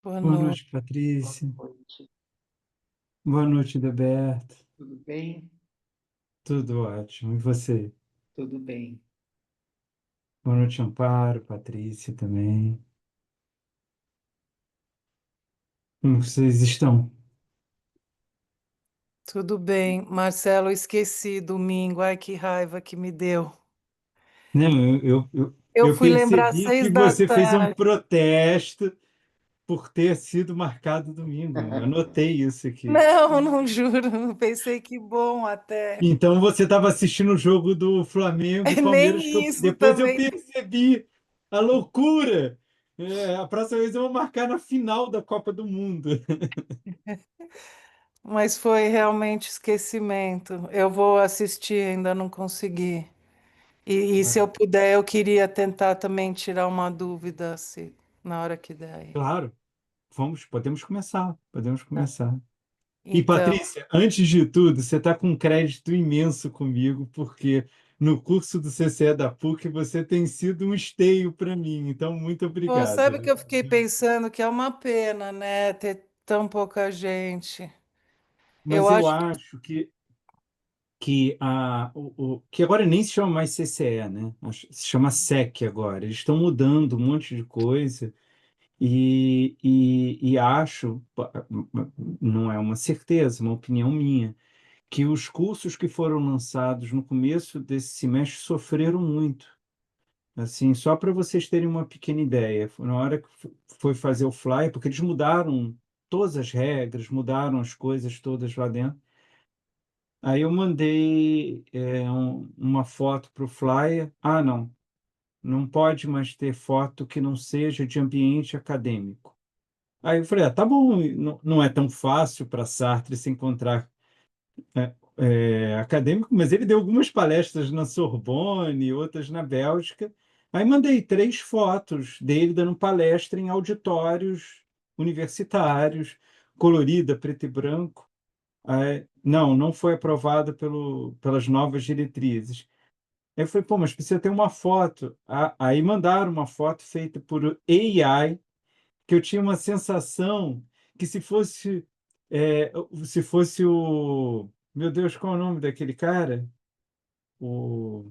Boa Boa noite. noite, Boa Patrícia. noite, Boa noite, Deberto. tudo bem? Tudo ótimo. E você? Tudo bem. Boa noite, Amparo, Patrícia também. Como vocês estão? Tudo bem? Marcelo, esqueci domingo. Ai, que raiva que me deu. Não, Eu eu fui lembrar às percebi que 6 da você fez um tarde. protesto por ter sido marcado domingo. Eu anotei isso aqui. Não, não juro. Pensei que bom até. Então você estava assistindo o jogo do Flamengo e Nem Palmeiras, que isso depois eu também. percebi a loucura. A próxima vez eu vou marcar na final da Copa do Mundo. Mas foi realmente esquecimento. Eu vou assistir, ainda não consegui. E se eu puder, eu queria tentar também tirar uma dúvida, se, na hora que der aí. Claro, podemos começar, podemos Tá. começar. E Então, Patrícia, antes de tudo, você está com um crédito imenso comigo, porque no curso do CCE da PUC você tem sido um esteio para mim, então muito pô, sabe que obrigado. eu fiquei pensando que é uma pena, né, ter tão pouca gente. Eu Mas eu acho acho que agora nem se chama mais CCE, né? Se chama SEC agora. Eles estão mudando um monte de coisa e acho, não é uma certeza, uma opinião minha, que os cursos que foram lançados no começo desse semestre sofreram muito. Assim, só para vocês terem uma pequena ideia, na hora que foi fazer o flyer, porque eles mudaram todas as regras, mudaram as coisas todas lá dentro. Aí eu mandei uma foto para o flyer. Ah, não, não pode mais ter foto que não seja de ambiente acadêmico. Aí eu falei, tá bom, não é tão fácil para Sartre se encontrar acadêmico, mas ele deu algumas palestras na Sorbonne, outras na Bélgica. Aí mandei 3 fotos dele dando palestra em auditórios universitários, colorida, preto e branco. Aí, não foi aprovado pelas novas diretrizes. Aí eu falei, pô, mas precisa ter uma foto. Aí mandaram uma foto feita por AI, que eu tinha uma sensação que se fosse o, meu Deus, qual é o nome daquele cara? O,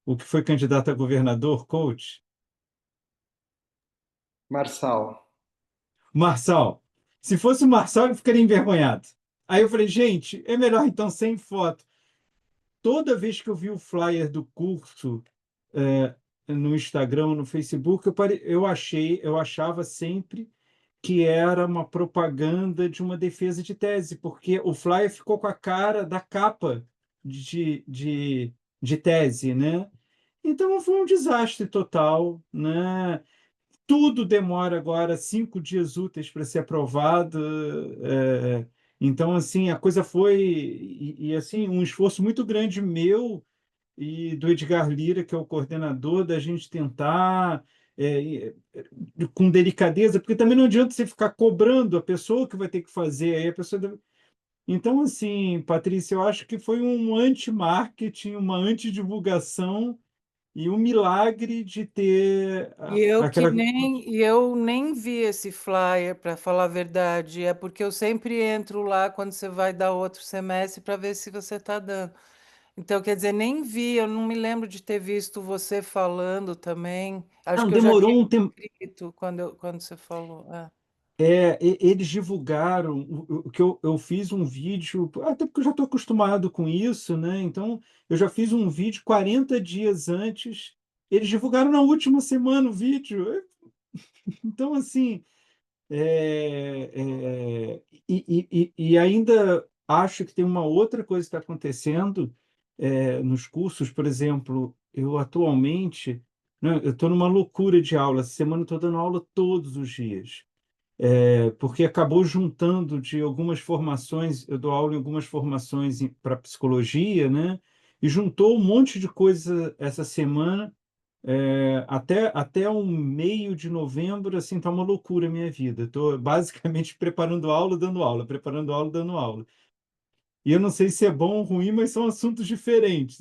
o que foi candidato a governador, coach? Marçal, Marçal. Se fosse o Marçal, eu ficaria envergonhado. Aí eu falei, gente, é melhor então sem foto. Toda vez que eu vi o flyer do curso no Instagram, no Facebook, eu achava sempre que era uma propaganda de uma defesa de tese, porque o flyer ficou com a cara da capa de, de, de tese, né? Então foi um desastre total, né? Tudo demora agora 5 dias úteis para ser aprovado. Então, assim, a coisa foi, assim, um esforço muito grande meu e do Edgar Lira, que é o coordenador, da gente tentar, com delicadeza, porque também não adianta você ficar cobrando a pessoa que vai ter que fazer, aí a pessoa Então, assim, Patrícia, eu acho que foi um anti-marketing, uma antidivulgação e um milagre de ter aquela. e eu nem vi esse flyer, para falar a verdade. É porque eu sempre entro lá quando você vai dar outro semestre para ver se você está dando. Então, quer dizer, nem vi, eu não me lembro de ter visto você falando também. Acho Não, que eu já demorou tinha um tempo. escrito quando você falou. É. Eles divulgaram o que eu fiz um vídeo, até porque eu já estou acostumado com isso, né? Então, eu já fiz um vídeo 40 dias antes. Eles divulgaram na última semana o vídeo. Então, assim, e ainda acho que tem uma outra coisa que está acontecendo nos cursos, por exemplo, eu atualmente, né, eu estou numa loucura de aula. Essa semana eu estou dando aula todos os dias. Porque acabou juntando de algumas formações, eu dou aula em algumas formações para psicologia, né? E juntou um monte de coisa essa semana, até o meio de novembro, assim, tá uma loucura a minha vida. Estou basicamente preparando aula, dando aula, preparando aula, dando aula. E eu não sei se é bom ou ruim, mas são assuntos diferentes.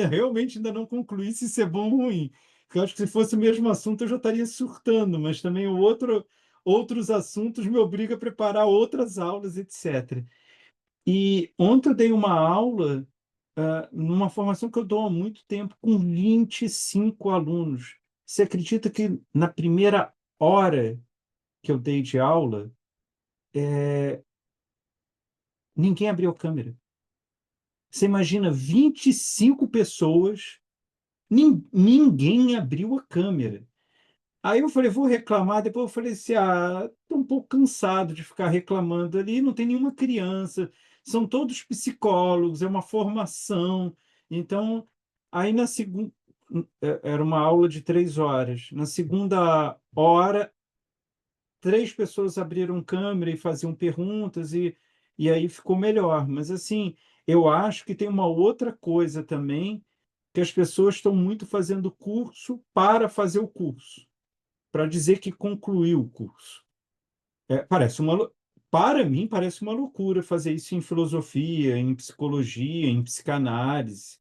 Realmente ainda não concluí se isso é bom ou ruim. Porque eu acho que se fosse o mesmo assunto eu já estaria surtando, mas também outros assuntos me obriga a preparar outras aulas, etc. E ontem eu dei uma aula, numa formação que eu dou há muito tempo, com 25 alunos. Você acredita que na primeira hora que eu dei de aula, ninguém abriu a câmera? Você imagina 25 pessoas, ninguém abriu a câmera. Aí eu falei, vou reclamar. Depois eu falei assim, tô um pouco cansado de ficar reclamando ali, não tem nenhuma criança, são todos psicólogos, é uma formação. Então, aí na segunda, era uma aula de 3 horas. Na segunda hora, 3 pessoas abriram câmera e faziam perguntas, e aí ficou melhor. Mas, assim, eu acho que tem uma outra coisa também, que as pessoas estão muito fazendo curso para fazer o curso, para dizer que concluiu o curso. Parece para mim, parece uma loucura fazer isso em filosofia, em psicologia, em psicanálise,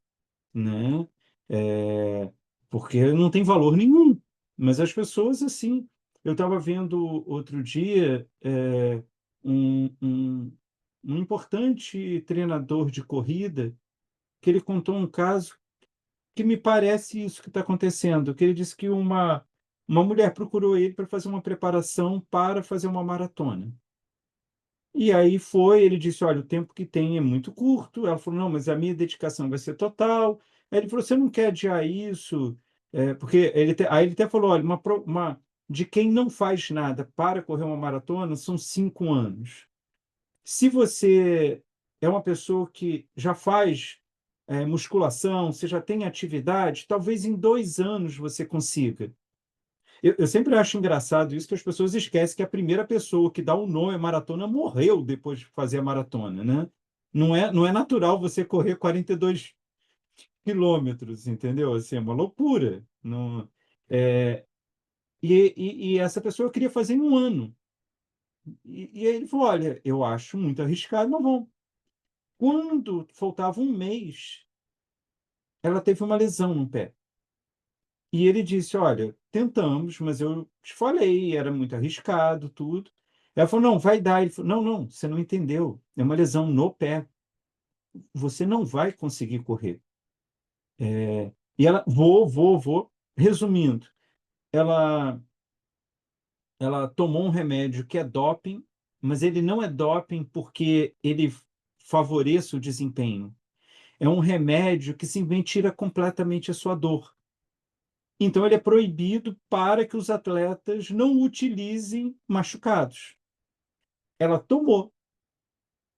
né? É, porque não tem valor nenhum. Mas as pessoas, assim. Eu estava vendo outro dia um importante treinador de corrida, que ele contou um caso que me parece isso que está acontecendo, que ele disse que uma mulher procurou ele para fazer uma preparação para fazer uma maratona. E aí ele disse, olha, o tempo que tem é muito curto. Ela falou, não, mas a minha dedicação vai ser total. Aí ele falou, você não quer adiar isso? Porque aí ele até falou, olha, de quem não faz nada para correr uma maratona são 5 anos. Se você é uma pessoa que já faz musculação, você já tem atividade, talvez em 2 anos você consiga. Eu sempre acho engraçado isso, que as pessoas esquecem que a primeira pessoa que dá o nome à maratona morreu depois de fazer a maratona, né? Não é natural você correr 42 quilômetros, entendeu? Assim, é uma loucura. Não, é, e essa pessoa queria fazer em um ano. E aí ele falou, olha, eu acho muito arriscado, mas vamos. Quando faltava um mês, ela teve uma lesão no pé. E ele disse, olha, tentamos, mas eu te falei, era muito arriscado, tudo. Ela falou, não, vai dar. Ele falou, não, não, você não entendeu. É uma lesão no pé. Você não vai conseguir correr. E ela, vou. Resumindo, ela, ela tomou um remédio que é doping, mas ele não é doping porque ele favoreça o desempenho. É um remédio que simplesmente tira completamente a sua dor. Então, ele é proibido para que os atletas não o utilizem machucados. Ela tomou.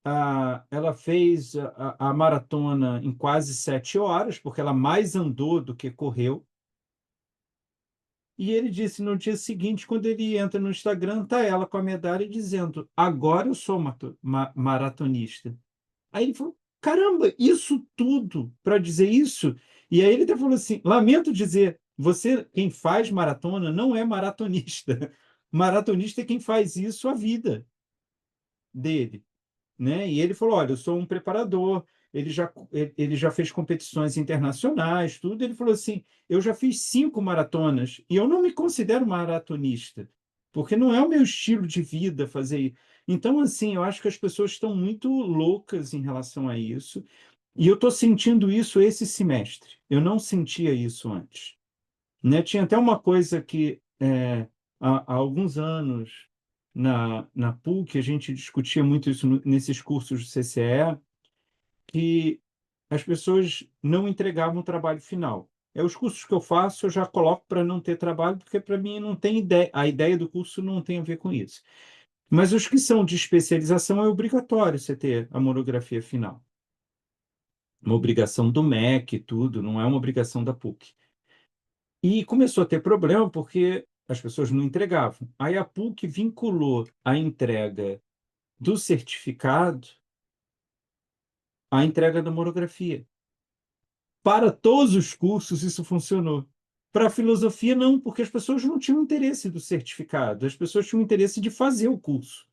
Ela fez a maratona em quase 7 horas, porque ela mais andou do que correu. E ele disse no dia seguinte, quando ele entra no Instagram, tá ela com a medalha dizendo: agora eu sou maratonista. Aí ele falou: caramba, isso tudo para dizer isso? E aí ele até falou assim: lamento dizer, você, quem faz maratona, não é maratonista. Maratonista é quem faz isso a vida dele, né? E ele falou: olha, eu sou um preparador. Ele já fez competições internacionais, tudo. Ele falou assim: eu já fiz 5 maratonas e eu não me considero maratonista, porque não é o meu estilo de vida fazer isso. Então, assim, eu acho que as pessoas estão muito loucas em relação a isso, e eu estou sentindo isso esse semestre. Eu não sentia isso antes, né? Tinha até uma coisa que, há alguns anos, na PUC, a gente discutia muito isso nesses cursos do CCE, que as pessoas não entregavam o trabalho final. Os cursos que eu faço, eu já coloco para não ter trabalho, porque para mim não tem ideia, a ideia do curso não tem a ver com isso. Mas os que são de especialização é obrigatório você ter a monografia final. Uma obrigação do MEC e tudo, não é uma obrigação da PUC. E começou a ter problema porque as pessoas não entregavam. Aí a PUC vinculou a entrega do certificado à entrega da monografia. Para todos os cursos isso funcionou. Para a filosofia, não, porque as pessoas não tinham interesse do certificado, as pessoas tinham interesse de fazer o curso,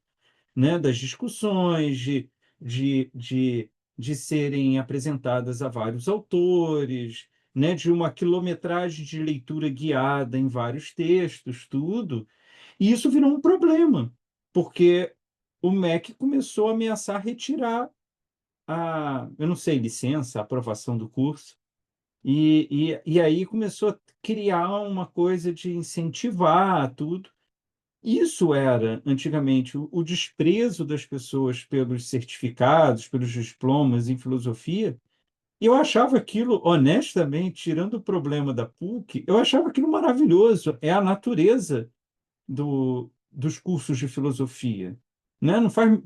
né? Das discussões, de, de, de serem apresentadas a vários autores, né? De uma quilometragem de leitura guiada em vários textos, tudo. E isso virou um problema, porque o MEC começou a ameaçar retirar eu não sei, licença, a aprovação do curso, e aí começou a criar uma coisa de incentivar tudo. Isso era, antigamente, o desprezo das pessoas pelos certificados, pelos diplomas em filosofia, e eu achava aquilo, honestamente, tirando o problema da PUC, eu achava aquilo maravilhoso. É a natureza dos cursos de filosofia, né? Não faz,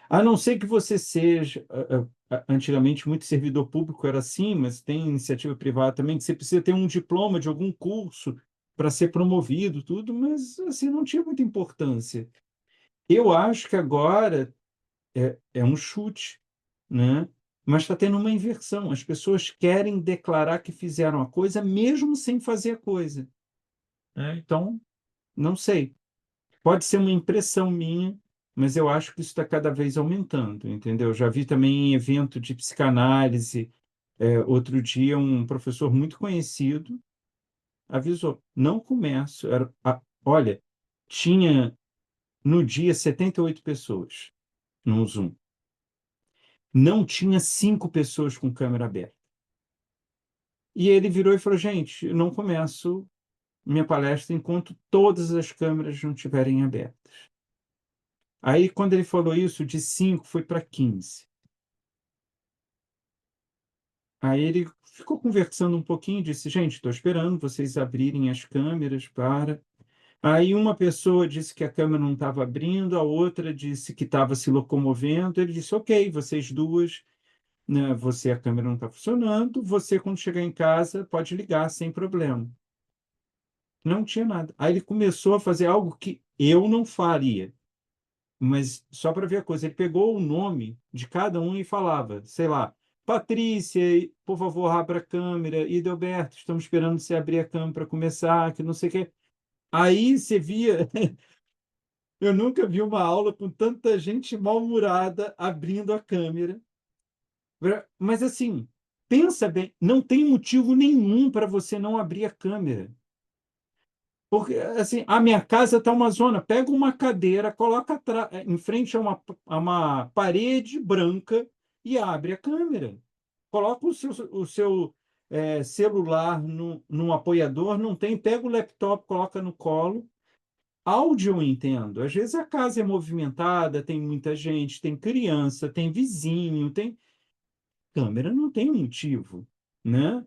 a não ser que você seja, antigamente muito servidor público era assim, mas tem iniciativa privada também, que você precisa ter um diploma de algum curso para ser promovido, tudo, mas assim não tinha muita importância. Eu acho que agora é um chute, né? Mas está tendo uma inversão. As pessoas querem declarar que fizeram a coisa mesmo sem fazer a coisa, né? Então, não sei. Pode ser uma impressão minha, mas eu acho que isso está cada vez aumentando, entendeu? Já vi também em evento de psicanálise, outro dia um professor muito conhecido avisou, não começo, olha, tinha no dia 78 pessoas no Zoom, não tinha 5 pessoas com câmera aberta. E ele virou e falou, gente, eu não começo minha palestra enquanto todas as câmeras não estiverem abertas. Aí, quando ele falou isso, de 5 foi para 15. Aí ele ficou conversando um pouquinho, disse, gente, estou esperando vocês abrirem as câmeras para... Aí uma pessoa disse que a câmera não estava abrindo, a outra disse que estava se locomovendo. Ele disse, ok, vocês duas, né, você, a câmera não está funcionando, você, quando chegar em casa, pode ligar sem problema. Não tinha nada. Aí ele começou a fazer algo que eu não faria. Mas só para ver a coisa, ele pegou o nome de cada um e falava, sei lá, Patrícia, por favor, abra a câmera, e Delberto, estamos esperando você abrir a câmera para começar, que não sei o quê. Aí você via, eu nunca vi uma aula com tanta gente mal-humorada abrindo a câmera. Mas assim, pensa bem, não tem motivo nenhum para você não abrir a câmera. Porque, assim, a minha casa está uma zona. Pega uma cadeira, coloca em frente a uma parede branca e abre a câmera. Coloca o seu celular num apoiador, não tem, pega o laptop, coloca no colo. Áudio eu entendo. Às vezes a casa é movimentada, tem muita gente, tem criança, tem vizinho, tem. Câmera não tem motivo, né?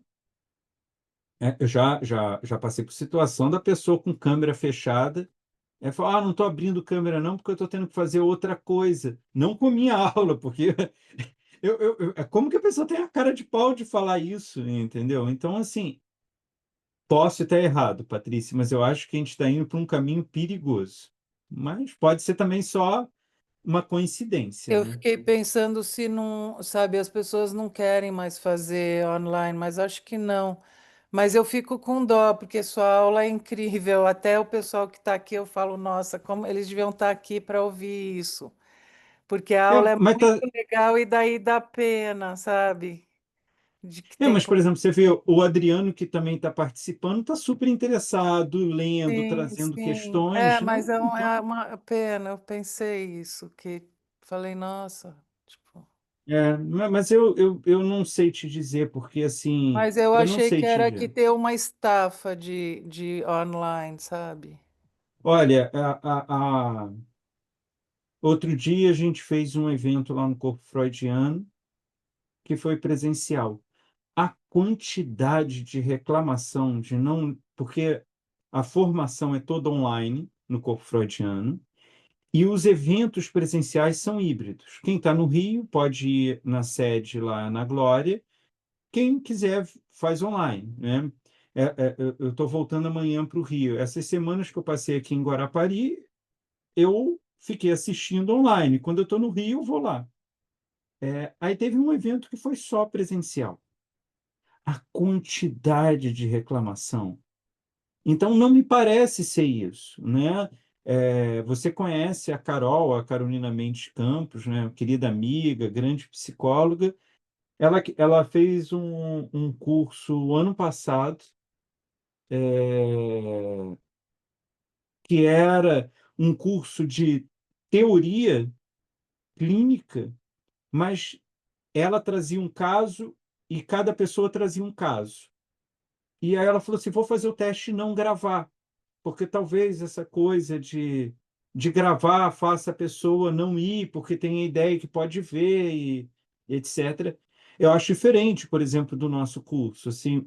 Eu já passei por situação da pessoa com câmera fechada. Fala, não estou abrindo câmera não, porque eu estou tendo que fazer outra coisa. Não com minha aula, porque como que a pessoa tem a cara de pau de falar isso, entendeu? Então, assim, posso estar errado, Patrícia, mas eu acho que a gente está indo para um caminho perigoso. Mas pode ser também só uma coincidência, Eu né? fiquei pensando se não, sabe, as pessoas não querem mais fazer online, mas acho que não. Mas eu fico com dó, porque sua aula é incrível. Até o pessoal que está aqui, eu falo, nossa, como eles deviam estar aqui para ouvir isso. Porque a aula é Mas, muito legal e daí dá pena, sabe? De que tem. mas, por exemplo, você vê o Adriano, que também está participando, está super interessado, lendo, Sim, trazendo sim. É, questões, né? mas é Então, uma pena. Eu pensei isso, que falei, nossa, tipo. mas eu não sei te dizer, porque assim, Mas eu eu não achei sei que te era que dizer. ter uma estafa de online, sabe? Olha, outro dia a gente fez um evento lá no Corpo Freudiano, que foi presencial. A quantidade de reclamação de não. Porque a formação é toda online no Corpo Freudiano, e os eventos presenciais são híbridos. Quem está no Rio pode ir na sede lá na Glória, quem quiser faz online, né? Eu estou voltando amanhã para o Rio. Essas semanas que eu passei aqui em Guarapari, eu fiquei assistindo online. Quando eu estou no Rio, eu vou lá. Aí teve um evento que foi só presencial. A quantidade de reclamação. Então, não me parece ser isso, né? Você conhece a Carol, a Carolina Mendes Campos, né? Querida amiga, grande psicóloga. Ela fez um curso ano passado, é, que era um curso de teoria clínica, mas ela trazia um caso e cada pessoa trazia um caso. E aí ela falou assim: vou fazer o teste e não gravar, porque talvez essa coisa de gravar faça a pessoa não ir, porque tem a ideia que pode ver, e etc. Eu acho diferente, por exemplo, do nosso curso. Assim,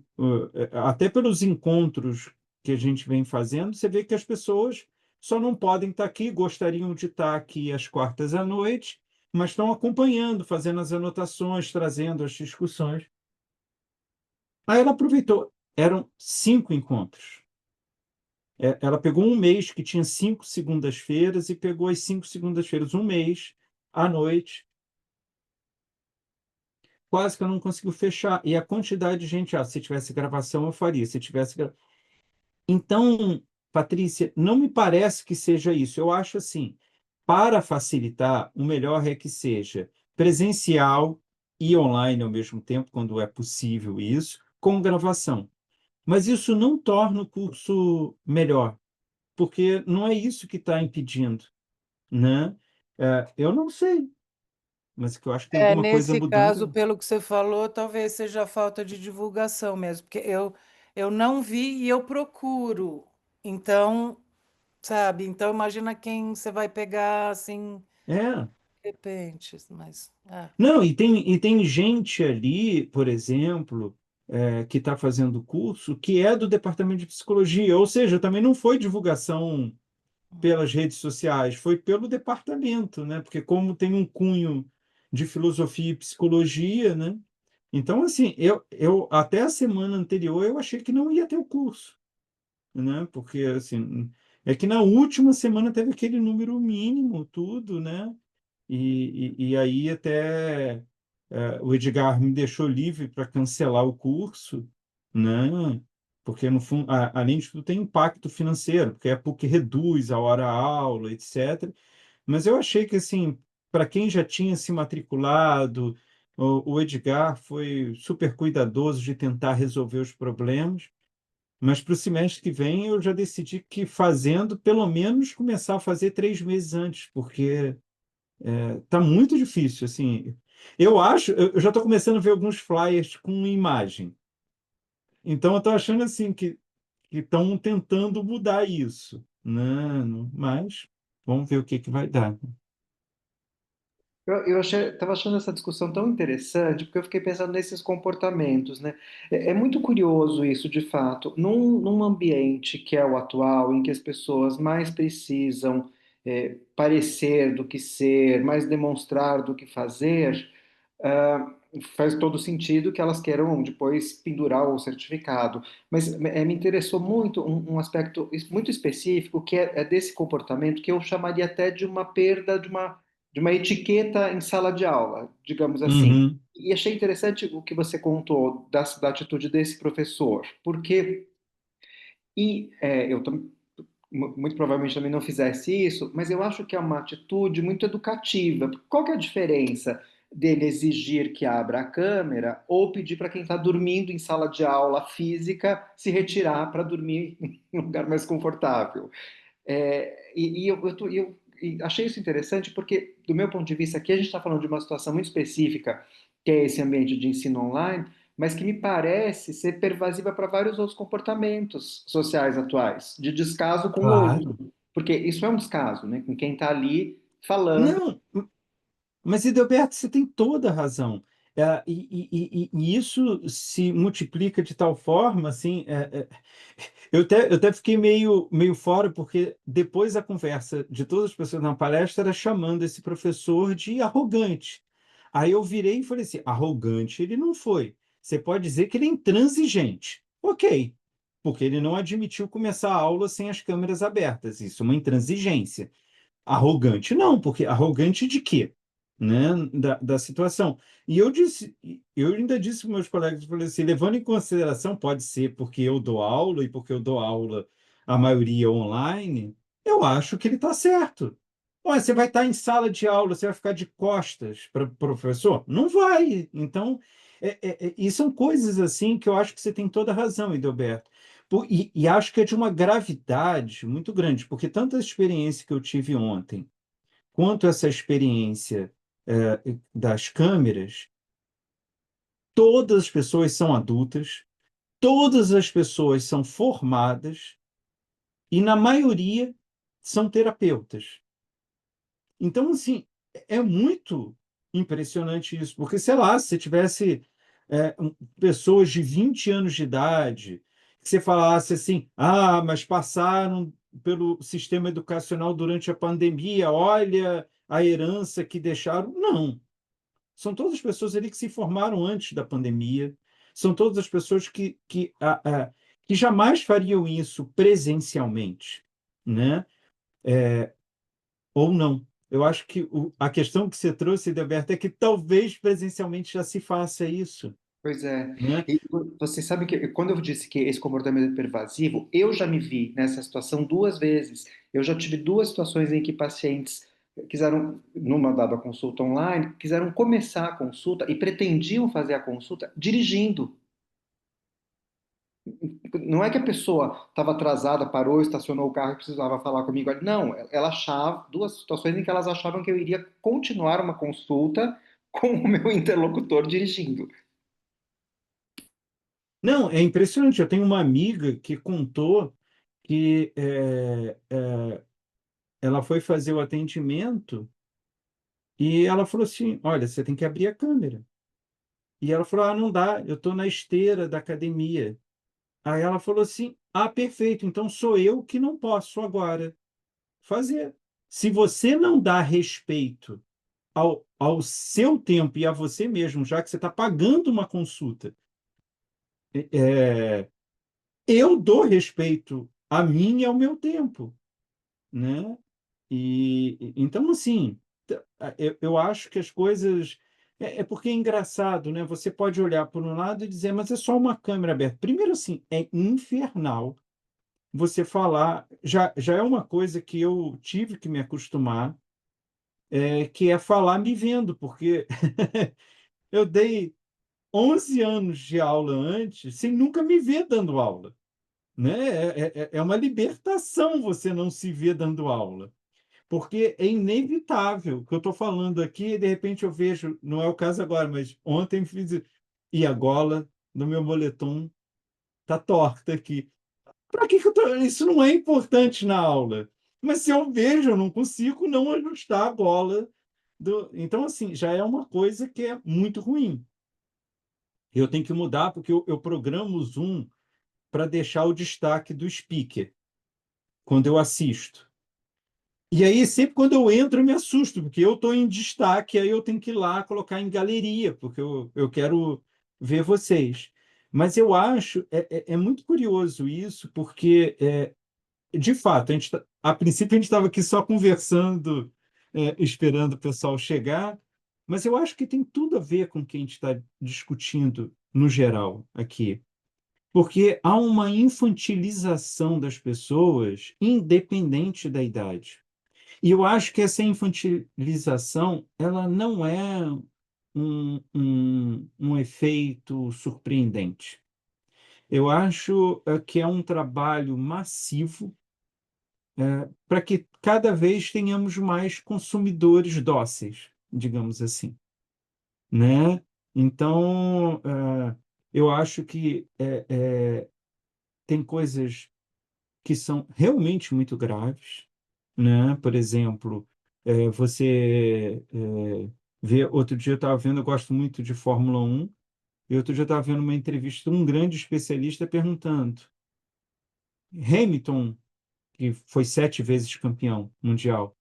até pelos encontros que a gente vem fazendo, você vê que as pessoas só não podem estar aqui, gostariam de estar aqui às quartas à noite, mas estão acompanhando, fazendo as anotações, trazendo as discussões. Aí ela aproveitou. Eram 5 encontros. Ela pegou um mês que tinha 5 segundas-feiras e pegou as 5 segundas-feiras, um mês, à noite, quase que eu não conseguiu fechar. E a quantidade de gente, se tivesse gravação, eu faria. Se tivesse. Então, Patrícia, não me parece que seja isso. Eu acho assim, para facilitar, o melhor é que seja presencial e online ao mesmo tempo, quando é possível isso, com gravação. Mas isso não torna o curso melhor, porque não é isso que está impedindo, né? Eu não sei, mas que eu acho que tem alguma coisa Nesse caso, mudando. pelo que você falou, talvez seja falta de divulgação mesmo, porque eu não vi e eu procuro. Então, sabe? Então, imagina quem você vai pegar assim, É. de repente, mas Não, e tem gente ali, por exemplo, que está fazendo o curso, que é do departamento de psicologia, ou seja, também não foi divulgação pelas redes sociais, foi pelo departamento, né? Porque como tem um cunho de filosofia e psicologia, né? Então, assim, eu até a semana anterior eu achei que não ia ter o curso, né? Porque, assim, é que na última semana teve aquele número mínimo, tudo, né? E aí até o Edgar me deixou livre para cancelar o curso, né? Porque, no fundo, além de tudo, tem impacto financeiro, porque é porque reduz a hora-aula, etc. Mas eu achei que, assim, para quem já tinha se matriculado, o Edgar foi super cuidadoso de tentar resolver os problemas. Mas para o semestre que vem eu já decidi que fazendo, pelo menos começar a fazer 3 meses antes, porque tá muito difícil, assim. Eu acho, eu já estou começando a ver alguns flyers com imagem. Então eu estou achando assim que estão tentando mudar isso, né? Mas vamos ver o que vai dar. Eu estava achando essa discussão tão interessante, porque eu fiquei pensando nesses comportamentos, né? É muito curioso isso, de fato. Num ambiente que é o atual, em que as pessoas mais precisam parecer do que ser, mais demonstrar do que fazer, ah, faz todo sentido que elas queiram depois pendurar o certificado. Mas me interessou muito um aspecto muito específico, que é desse comportamento, que eu chamaria até de uma perda de uma etiqueta em sala de aula, digamos assim. Uhum, E achei interessante o que você contou da atitude desse professor, porque eu muito provavelmente também não fizesse isso, mas eu acho que é uma atitude muito educativa. Qual que é a diferença dele exigir que abra a câmera ou pedir para quem está dormindo em sala de aula física se retirar para dormir em um lugar mais confortável? E achei isso interessante porque, do meu ponto de vista, aqui a gente está falando de uma situação muito específica, que é esse ambiente de ensino online, mas que me parece ser pervasiva para vários outros comportamentos sociais atuais, de descaso com o claro. outro. Porque isso é um descaso, né? Com quem está ali falando. Não, mas, Edelberto, você tem toda a razão. E isso se multiplica de tal forma, assim, eu até fiquei meio fora, porque depois a conversa de todas as pessoas na palestra era chamando esse professor de arrogante. Aí eu virei e falei assim: arrogante ele não foi. Você pode dizer que ele é intransigente. Ok, porque ele não admitiu começar a aula sem as câmeras abertas. Isso é uma intransigência. Arrogante, não, porque arrogante de quê? Né? Da situação. E eu ainda disse para meus colegas, eu falei assim, levando em consideração, pode ser porque eu dou aula e porque eu dou aula, a maioria online, eu acho que ele está certo. Olha, você vai estar em sala de aula, você vai ficar de costas para o professor? Não vai. Então, e são coisas assim que eu acho que você tem toda a razão, Edelberto. E acho que é de uma gravidade muito grande, porque tanto a experiência que eu tive ontem, quanto essa experiência das câmeras, todas as pessoas são adultas, todas as pessoas são formadas e, na maioria, são terapeutas. Então, assim, é muito impressionante isso, porque, sei lá, se tivesse pessoas de 20 anos de idade, que você falasse assim, mas passaram pelo sistema educacional durante a pandemia, olha a herança que deixaram. Não. São todas as pessoas ali que se formaram antes da pandemia, são todas as pessoas que jamais fariam isso presencialmente, né? Ou não. Eu acho que a questão que você trouxe, Edelberto, é que talvez presencialmente já se faça isso, Pois é. né? E você sabe que quando eu disse que esse comportamento é pervasivo, eu já me vi nessa situação duas vezes. Eu já tive duas situações em que pacientes quiseram, numa dada consulta online, quiseram começar a consulta e pretendiam fazer a consulta dirigindo. Não é que a pessoa estava atrasada, parou, estacionou o carro e precisava falar comigo ali. Não, ela achava, duas situações em que elas achavam que eu iria continuar uma consulta com o meu interlocutor dirigindo. Não, é impressionante. Eu tenho uma amiga que contou que ela foi fazer o atendimento e ela falou assim: Olha, você tem que abrir a câmera. E ela falou: não dá, eu estou na esteira da academia. Aí ela falou assim: perfeito, então sou eu que não posso agora fazer. Se você não dá respeito ao seu tempo e a você mesmo, já que você está pagando uma consulta, é, eu dou respeito a mim e ao meu tempo, né? Então, assim, eu acho que as coisas. Porque é engraçado, né? Você pode olhar por um lado e dizer, mas é só uma câmera aberta. Primeiro, assim, é infernal você falar. Já é uma coisa que eu tive que me acostumar, que é falar me vendo, porque eu dei 11 anos de aula antes sem nunca me ver dando aula, né? É uma libertação você não se ver dando aula, porque é inevitável. O que eu estou falando aqui, de repente eu vejo, não é o caso agora, mas ontem fiz, e a gola do meu moletom está torta aqui. Para que eu tô... Isso não é importante na aula. Mas se eu vejo, eu não consigo não ajustar a gola do... Então, assim, já é uma coisa que é muito ruim. Eu tenho que mudar porque eu programo o Zoom para deixar o destaque do speaker quando eu assisto. E aí, sempre quando eu entro, eu me assusto, porque eu estou em destaque, aí eu tenho que ir lá colocar em galeria, porque eu quero ver vocês. Mas eu acho, é muito curioso isso, porque, de fato, a princípio a gente estava aqui só conversando, esperando o pessoal chegar, mas eu acho que tem tudo a ver com o que a gente está discutindo no geral aqui. Porque há uma infantilização das pessoas, independente da idade. E eu acho que essa infantilização, ela não é um efeito surpreendente. Eu acho que é um trabalho massivo para que cada vez tenhamos mais consumidores dóceis, digamos assim, né? Então, eu acho que tem coisas que são realmente muito graves, né? Por exemplo, você vê, outro dia eu estava vendo, eu gosto muito de Fórmula 1, e outro dia eu estava vendo uma entrevista de um grande especialista perguntando, Hamilton, que foi 7 vezes campeão mundial,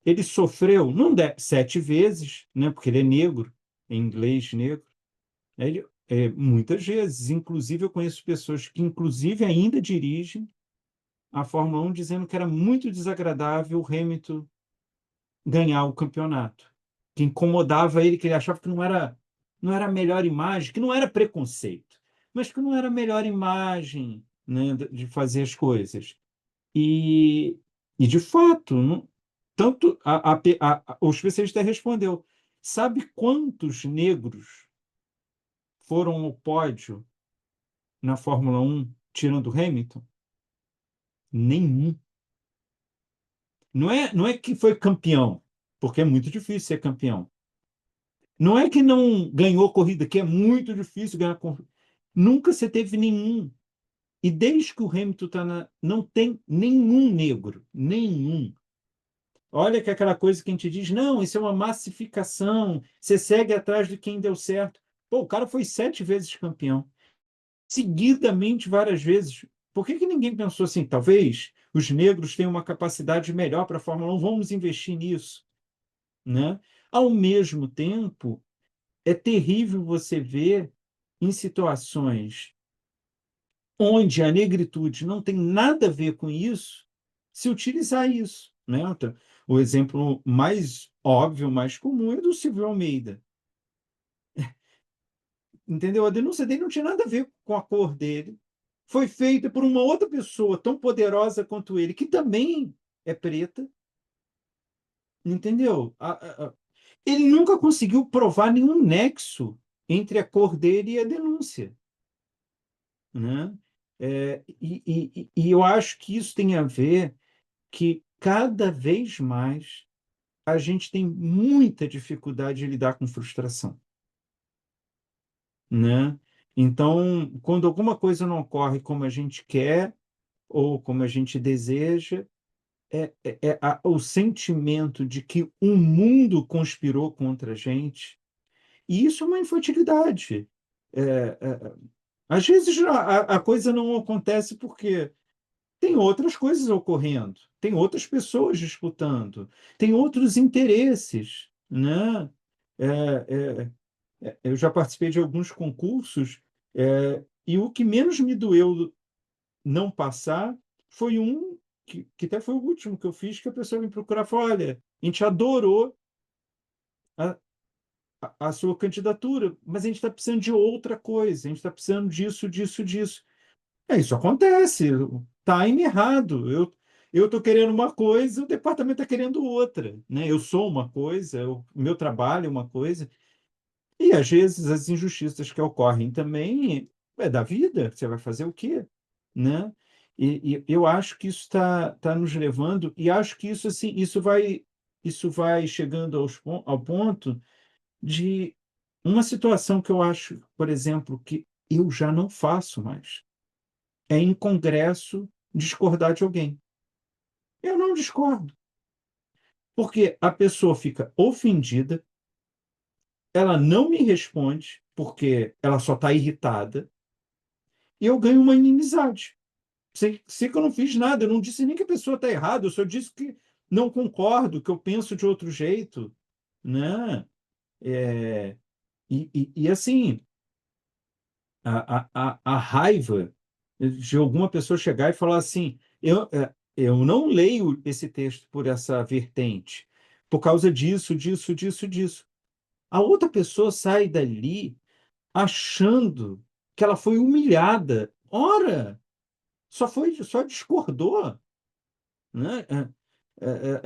ele sofreu, não 7 vezes, né? Porque ele é negro, em inglês negro, ele, muitas vezes, inclusive eu conheço pessoas que inclusive ainda dirigem a Fórmula 1 dizendo que era muito desagradável o Hamilton ganhar o campeonato, que incomodava ele, que ele achava que não era a melhor imagem, que não era preconceito, mas que não era a melhor imagem, né, de fazer as coisas. E de fato, tanto o especialista respondeu, sabe quantos negros foram ao pódio na Fórmula 1 tirando o Hamilton? Nenhum. Não é que foi campeão, porque é muito difícil ser campeão. Não é que não ganhou corrida, que é muito difícil ganhar corrida. Nunca você teve nenhum. E desde que o Hamilton está não tem nenhum negro. Nenhum. Olha que aquela coisa que a gente diz, não, isso é uma massificação, você segue atrás de quem deu certo. Pô, o cara foi 7 vezes campeão, seguidamente várias vezes. Por que que ninguém pensou assim, talvez os negros tenham uma capacidade melhor para a Fórmula 1, vamos investir nisso, né? Ao mesmo tempo, é terrível você ver em situações onde a negritude não tem nada a ver com isso, se utilizar isso, né? Então, o exemplo mais óbvio, mais comum é do Silvio Almeida. Entendeu? A denúncia dele não tinha nada a ver com a cor dele. Foi feita por uma outra pessoa tão poderosa quanto ele, que também é preta. Entendeu? Ele nunca conseguiu provar nenhum nexo entre a cor dele e a denúncia, né? E eu acho que isso tem a ver que cada vez mais a gente tem muita dificuldade de lidar com frustração, né? Então, quando alguma coisa não ocorre como a gente quer ou como a gente deseja, o sentimento de que o mundo conspirou contra a gente, e isso é uma infantilidade. É, é, às vezes a coisa não acontece porque tem outras coisas ocorrendo, tem outras pessoas disputando, tem outros interesses, né? É, eu já participei de alguns concursos, e o que menos me doeu não passar foi um que até foi o último que eu fiz, que a pessoa me procurar e falou, olha, a gente adorou a, a sua candidatura, mas a gente está precisando de outra coisa, a gente está precisando disso, disso, disso. Isso acontece, time errado. Eu estou querendo uma coisa, o departamento está querendo outra, né? Eu sou uma coisa, o meu trabalho é uma coisa, e às vezes as injustiças que ocorrem também é da vida, você vai fazer o quê? Né? E eu acho que isso está nos levando, e acho que isso assim, isso vai chegando ao ponto de uma situação que eu acho, por exemplo, que eu já não faço mais. É em congresso discordar de alguém. Eu não discordo, porque a pessoa fica ofendida, ela não me responde, porque ela só está irritada, e eu ganho uma inimizade. Sei que eu não fiz nada, eu não disse nem que a pessoa está errada, eu só disse que não concordo, que eu penso de outro jeito, né? É, e assim, a raiva de alguma pessoa chegar e falar assim: eu não leio esse texto por essa vertente, por causa disso, disso, disso, disso. A outra pessoa sai dali achando que ela foi humilhada. Ora, só discordou, né?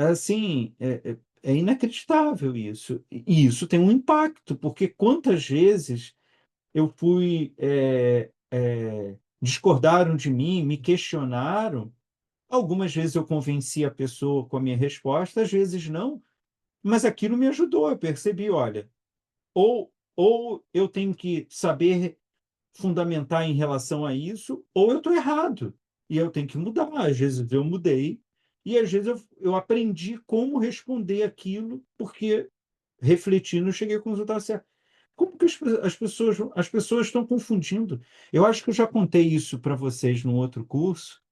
Assim, é inacreditável isso. E isso tem um impacto, porque quantas vezes eu fui, discordaram de mim, me questionaram. Algumas vezes eu convenci a pessoa com a minha resposta, às vezes não, mas aquilo me ajudou. Eu percebi, olha, ou eu tenho que saber fundamentar em relação a isso, ou eu estou errado e eu tenho que mudar. Às vezes eu mudei e às vezes eu aprendi como responder aquilo, porque refletindo eu cheguei com o resultado certo. Como que as pessoas estão confundindo? Eu acho que eu já contei isso para vocês num outro curso,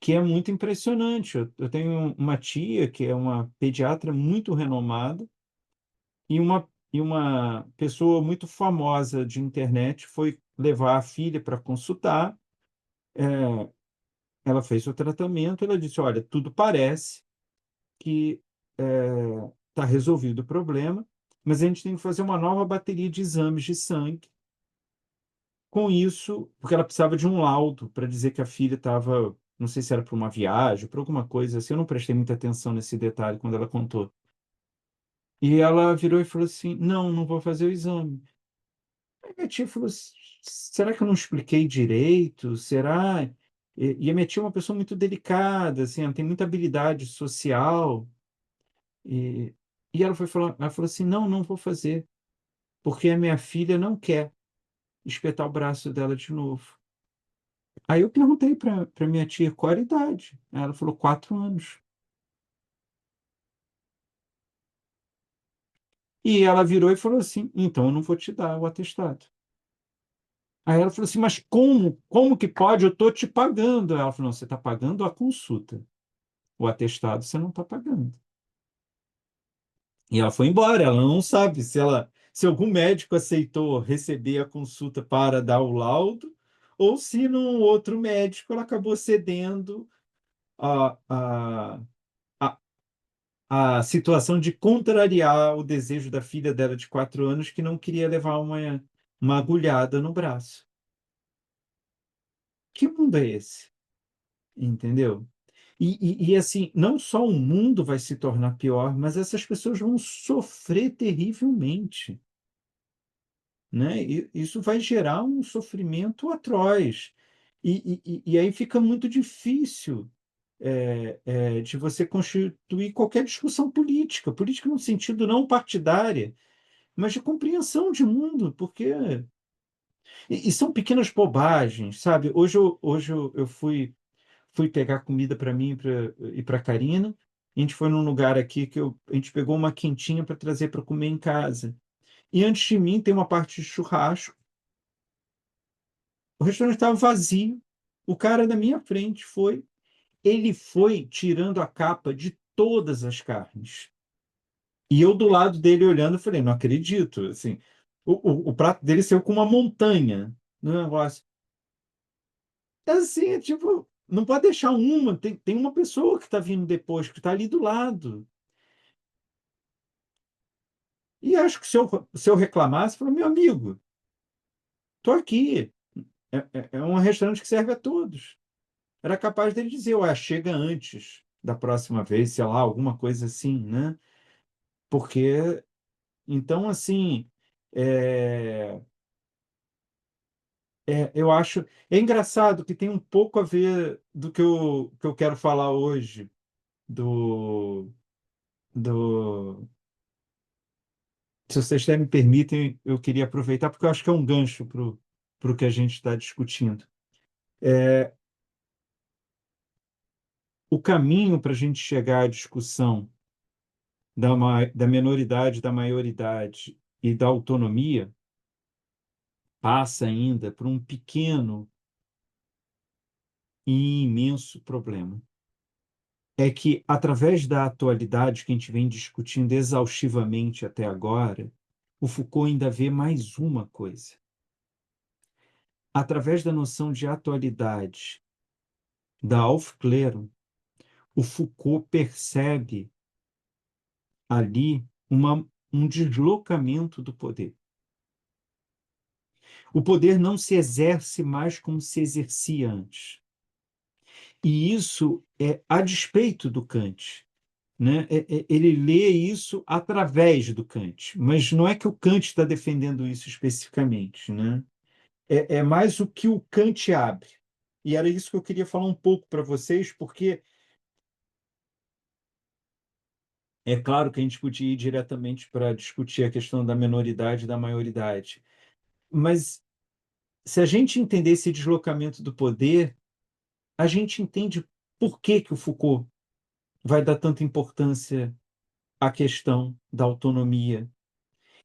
que é muito impressionante. Eu tenho uma tia que é uma pediatra muito renomada e uma pessoa muito famosa de internet foi levar a filha para consultar. Ela fez o tratamento, ela disse, olha, tudo parece que está resolvido o problema, mas a gente tem que fazer uma nova bateria de exames de sangue. Com isso, porque ela precisava de um laudo para dizer que a filha estava, não sei se era para uma viagem, para alguma coisa assim, eu não prestei muita atenção nesse detalhe quando ela contou. E ela virou e falou assim: não, não vou fazer o exame. Aí minha tia falou: será que eu não expliquei direito? Será? E a minha tia é uma pessoa muito delicada, assim, ela tem muita habilidade social. E, e ela falou assim, não, não vou fazer, porque a minha filha não quer espetar o braço dela de novo. Aí eu perguntei para minha tia qual era a idade. Ela falou 4 anos. E ela virou e falou assim, então eu não vou te dar o atestado. Aí ela falou assim, mas como? Como que pode? Eu estou te pagando. Ela falou, não, você está pagando a consulta. O atestado você não está pagando. E ela foi embora, ela não sabe se algum médico aceitou receber a consulta para dar o laudo, ou se num outro médico ela acabou cedendo a, a, a, a situação de contrariar o desejo da filha dela de 4 anos, que não queria levar uma agulhada no braço. Que mundo é esse? Entendeu? Assim, não só o mundo vai se tornar pior, mas essas pessoas vão sofrer terrivelmente, né? E isso vai gerar um sofrimento atroz. E aí fica muito difícil de você constituir qualquer discussão política, política no sentido não partidária, mas de compreensão de mundo, porque e são pequenas bobagens, sabe? Hoje eu fui pegar comida para mim e para Karina. A gente foi num lugar aqui que a gente pegou uma quentinha para trazer para comer em casa. E antes de mim tem uma parte de churrasco. O restaurante estava vazio. O cara na minha frente ele foi tirando a capa de todas as carnes. E eu do lado dele olhando, eu falei, não acredito. Assim, o prato dele saiu com uma montanha no negócio. Assim, tipo, não pode deixar uma. Tem uma pessoa que está vindo depois, que está ali do lado. E acho que se eu reclamasse, eu falei, meu amigo, tô aqui. É um restaurante que serve a todos. Era capaz dele dizer, ué, chega antes da próxima vez, sei lá, alguma coisa assim, né? Porque, então, assim, é, eu acho. É engraçado que tem um pouco a ver do que eu quero falar hoje, do, do. Se vocês até me permitem, eu queria aproveitar, porque eu acho que é um gancho para o que a gente está discutindo. O caminho para a gente chegar à discussão da minoridade, da maioridade e da autonomia passa ainda por um pequeno e imenso problema. É que, através da atualidade que a gente vem discutindo exaustivamente até agora, o Foucault ainda vê mais uma coisa. Através da noção de atualidade da Aufklärung, o Foucault percebe ali um deslocamento do poder. O poder não se exerce mais como se exercia antes. E isso é a despeito do Kant, né? Ele lê isso através do Kant, mas não é que o Kant está defendendo isso especificamente, né? É mais o que o Kant abre. E era isso que eu queria falar um pouco para vocês, porque é claro que a gente podia ir diretamente para discutir a questão da minoridade e da maioridade, mas se a gente entender esse deslocamento do poder, a gente entende por que o Foucault vai dar tanta importância à questão da autonomia,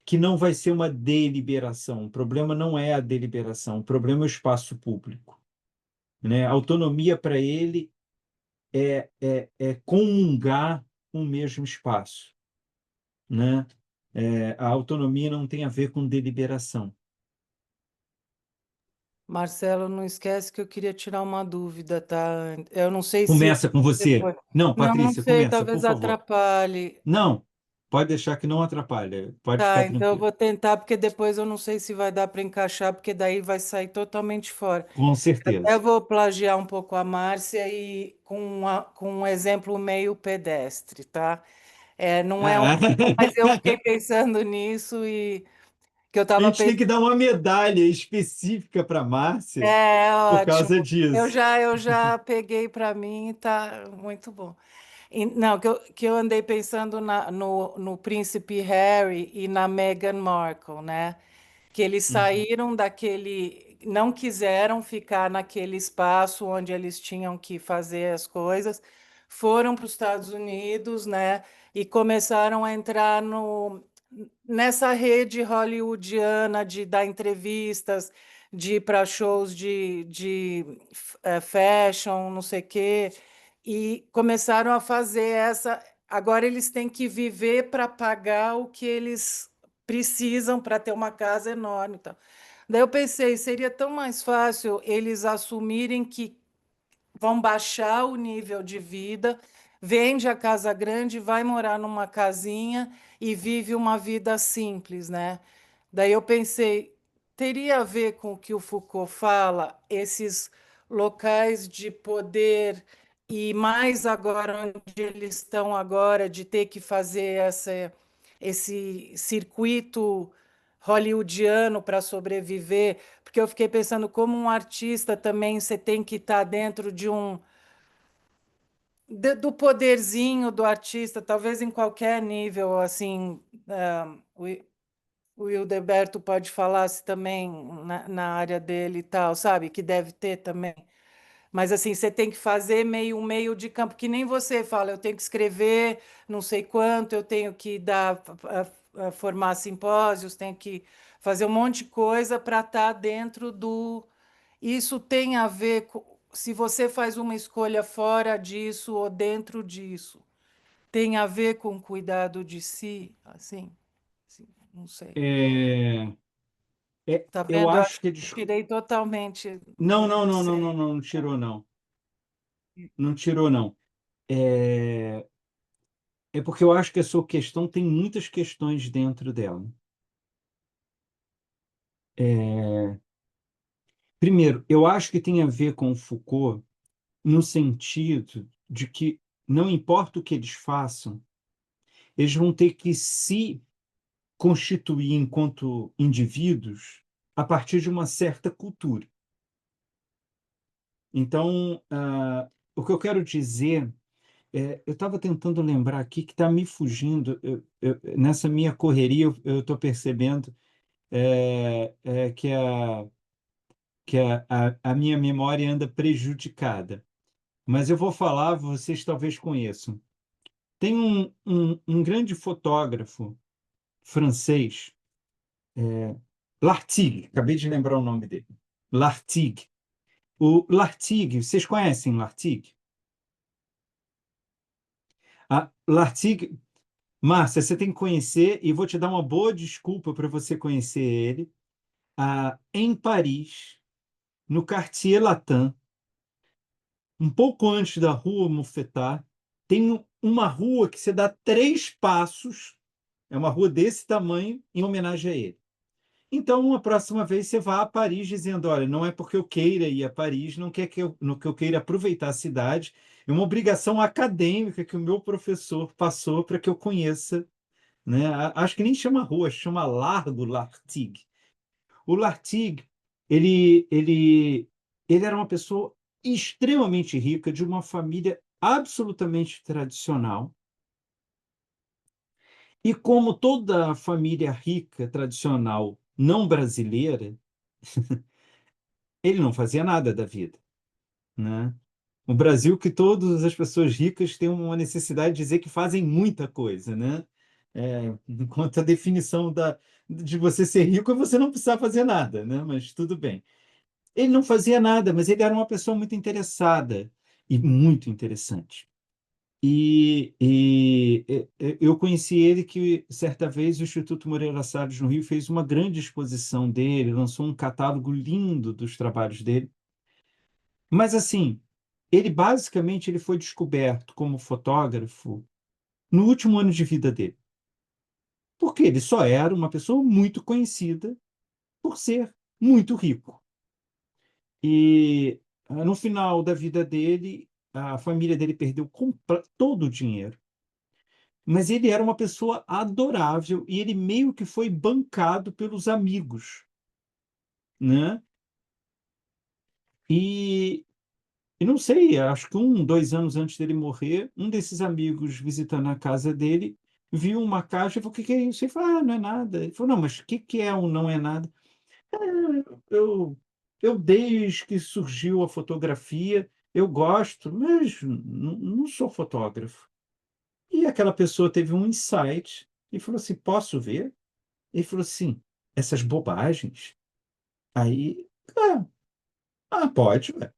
que não vai ser uma deliberação. O problema não é a deliberação, o problema é o espaço público, né? A autonomia para ele é comungar um mesmo espaço, né? A autonomia não tem a ver com deliberação. Marcelo, não esquece que eu queria tirar uma dúvida, tá? Eu não sei se Começa com você. depois. Não, Não, não Patrícia, sei, começa, por talvez favor. atrapalhe. Não, pode deixar que não atrapalha. Pode ficar Tá, então eu tranquilo. vou tentar, porque depois eu não sei se vai dar para encaixar, porque daí vai sair totalmente fora. Com Até certeza. vou plagiar um pouco a Márcia e com um exemplo meio pedestre, tá? Não é um, mas eu fiquei pensando nisso que eu A estava gente tem pensando. que dar uma medalha específica para Márcia É por causa ótimo. disso. Eu já peguei para mim e tá muito bom. Não, que eu andei pensando no príncipe Harry e na Meghan Markle, né? Que eles Uhum. saíram daquele, não quiseram ficar naquele espaço onde eles tinham que fazer as coisas, foram para os Estados Unidos, né? E começaram a entrar nessa rede hollywoodiana de dar entrevistas, de ir para shows de fashion, não sei o quê, e começaram a fazer essa. Agora eles têm que viver para pagar o que eles precisam para ter uma casa enorme, e tal. Daí eu pensei, seria tão mais fácil eles assumirem que vão baixar o nível de vida, vende a casa grande, vai morar numa casinha e vive uma vida simples, né? Daí eu pensei, teria a ver com o que o Foucault fala, esses locais de poder e mais agora onde eles estão agora, de ter que fazer esse circuito hollywoodiano para sobreviver, porque eu fiquei pensando como um artista também você tem que estar dentro de do poderzinho do artista, talvez em qualquer nível, assim, o Hildeberto pode falar se também na área dele e tal, sabe? Que deve ter também. Mas assim, você tem que fazer meio um meio de campo, que nem você fala, eu tenho que escrever não sei quanto, eu tenho que formar simpósios, tenho que fazer um monte de coisa para estar dentro do. Isso tem a ver com se você faz uma escolha fora disso ou dentro disso. Tem a ver com cuidado de si, assim, não sei. É, Tá eu vendo? Eu acho acho que que eu tirei totalmente não, não, do não, não, não, sério. não, não tirou, não. Não tirou, não. É, é porque eu acho que a sua questão tem muitas questões dentro dela. É, primeiro, eu acho que tem a ver com o Foucault no sentido de que não importa o que eles façam, eles vão ter que se constituir enquanto indivíduos a partir de uma certa cultura. Então, o que eu quero dizer eu estava tentando lembrar aqui que está me fugindo. Nessa minha correria, eu estou percebendo que a minha memória anda prejudicada. Mas eu vou falar, vocês talvez conheçam. Tem um grande fotógrafo francês, Lartigue, acabei de lembrar o nome dele. Lartigue. O Lartigue, vocês conhecem Lartigue? Lartigue, Márcia, você tem que conhecer, e vou te dar uma boa desculpa para você conhecer ele. Em Paris, no Quartier Latin, um pouco antes da Rua Mouffetard, tem uma rua que você dá 3 passos, é uma rua desse tamanho, em homenagem a ele. Então, a próxima vez você vá a Paris dizendo, olha, não é porque eu queira ir a Paris, não quer que eu queira aproveitar a cidade, é uma obrigação acadêmica que o meu professor passou para que eu conheça, né? Acho que nem chama rua, chama Largo Lartigue. O Lartigue, ele era uma pessoa extremamente rica, de uma família absolutamente tradicional. E como toda família rica, tradicional, não brasileira, ele não fazia nada da vida, né? O Brasil, que todas as pessoas ricas têm uma necessidade de dizer que fazem muita coisa, né? Enquanto a definição de você ser rico é você não precisar fazer nada, né? Mas tudo bem. Ele não fazia nada, mas ele era uma pessoa muito interessada e muito interessante. Eu conheci ele que, certa vez, o Instituto Moreira Salles, no Rio, fez uma grande exposição dele, lançou um catálogo lindo dos trabalhos dele. Mas, assim, ele foi descoberto como fotógrafo no último ano de vida dele, porque ele só era uma pessoa muito conhecida por ser muito rico. No final da vida dele, a família dele perdeu todo o dinheiro. Mas ele era uma pessoa adorável e ele meio que foi bancado pelos amigos, né? E, e não sei, acho que 2 anos antes dele morrer, um desses amigos visitando a casa dele viu uma caixa e falou: o que que é isso? Ele falou: ah, não é nada. Ele falou: não, mas o que que é um não é nada? Eu, eu desde que surgiu a fotografia, eu gosto, mas não sou fotógrafo. E aquela pessoa teve um insight e falou assim: posso ver? Ele falou assim: essas bobagens. Aí, ah, pode, ué.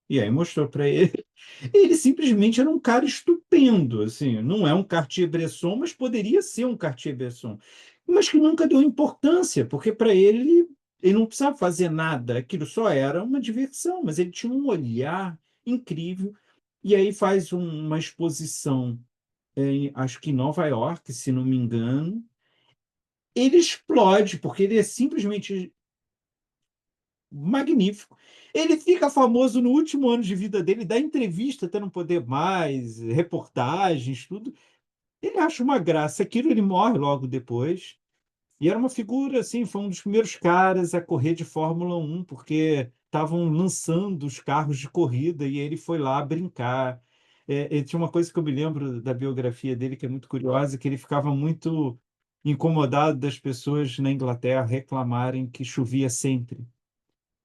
E aí mostrou para ele. Ele simplesmente era um cara estupendo, assim, não é um Cartier-Bresson, mas poderia ser um Cartier-Bresson, mas que nunca deu importância, porque para ele não precisava fazer nada, aquilo só era uma diversão, mas ele tinha um olhar incrível. E aí faz uma exposição, acho que em Nova York, se não me engano. Ele explode, porque ele é simplesmente magnífico. Ele fica famoso no último ano de vida dele, dá entrevista até não poder mais, reportagens, tudo. Ele acha uma graça. Aquilo ele morre logo depois. E era uma figura, assim, foi um dos primeiros caras a correr de Fórmula 1, porque estavam lançando os carros de corrida e ele foi lá brincar. Ele tinha uma coisa que eu me lembro da biografia dele que é muito curiosa, que ele ficava muito incomodado das pessoas na Inglaterra reclamarem que chovia sempre.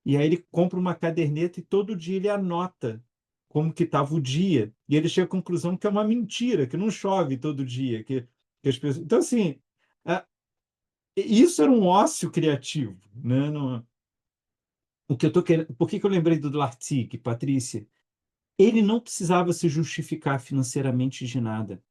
E aí ele compra uma caderneta e todo dia ele anota como que estava o dia. E ele chega à conclusão que é uma mentira, que não chove todo dia, que as pessoas... Então, assim, a- isso era um ócio criativo, né? O que eu tô querendo... Por que que eu lembrei do Lartigue, Patrícia? Ele não precisava se justificar financeiramente de nada.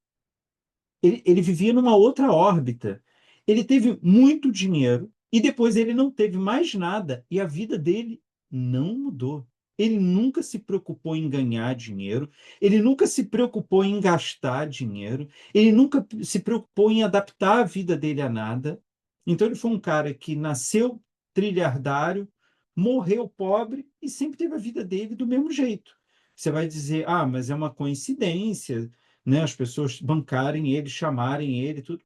Ele vivia numa outra órbita. Ele teve muito dinheiro e depois ele não teve mais nada e a vida dele não mudou. Ele nunca se preocupou em ganhar dinheiro, ele nunca se preocupou em gastar dinheiro, ele nunca se preocupou em adaptar a vida dele a nada. Então ele foi um cara que nasceu trilhardário, morreu pobre e sempre teve a vida dele do mesmo jeito. Você vai dizer, ah, mas é uma coincidência, né? As pessoas bancarem ele, chamarem ele, tudo.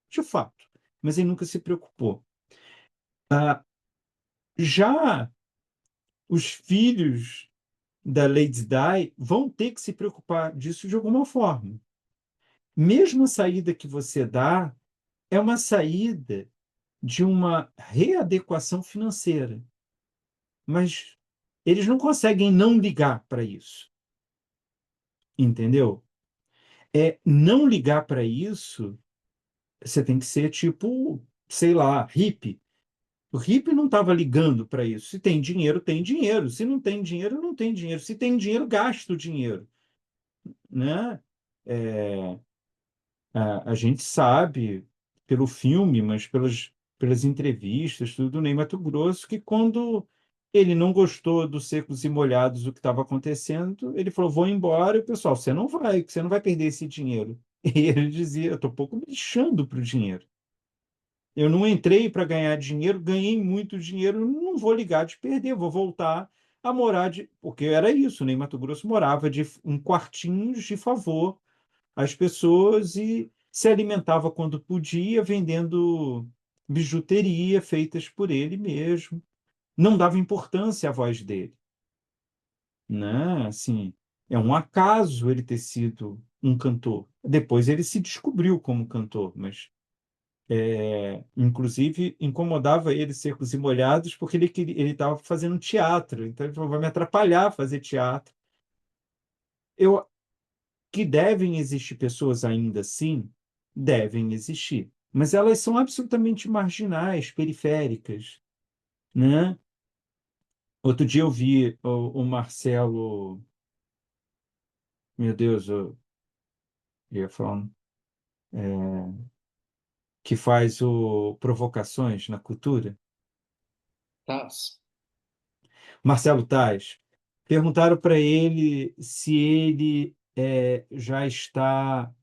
De fato. Mas ele nunca se preocupou. Já os filhos da Lady Di vão ter que se preocupar disso de alguma forma. Mesmo a saída que você dá é uma saída de uma readequação financeira, mas eles não conseguem não ligar para isso, entendeu? Não ligar para isso, você tem que ser tipo, sei lá, hippie. O hippie não estava ligando para isso. Se tem dinheiro, tem dinheiro. Se não tem dinheiro, não tem dinheiro. Se tem dinheiro, gasta o dinheiro, né? É, a gente sabe pelo filme, mas pelas entrevistas, tudo do Ney Matogrosso, que quando ele não gostou dos Secos e Molhados, o que estava acontecendo, ele falou: vou embora. E o pessoal: você não vai perder esse dinheiro. E ele dizia: eu estou pouco me lixando para o dinheiro. Eu não entrei para ganhar dinheiro, ganhei muito dinheiro, não vou ligar de perder, vou voltar a morar de. Porque era isso, né? Em Mato Grosso morava de um quartinho de favor às pessoas e se alimentava quando podia, vendendo bijuteria feitas por ele mesmo. Não dava importância à voz dele, né? Assim, é um acaso ele ter sido um cantor. Depois ele se descobriu como cantor, mas inclusive, incomodava ele Secos e Molhados porque ele estava fazendo teatro. Então, ele falou: vai me atrapalhar fazer teatro. Eu, que devem existir pessoas ainda assim, devem existir. Mas elas são absolutamente marginais, periféricas, né? Outro dia eu vi o Marcelo, meu Deus, eu ia falar, que faz o Provocações na Cultura. Tá? Marcelo Taz, perguntaram para ele se ele já está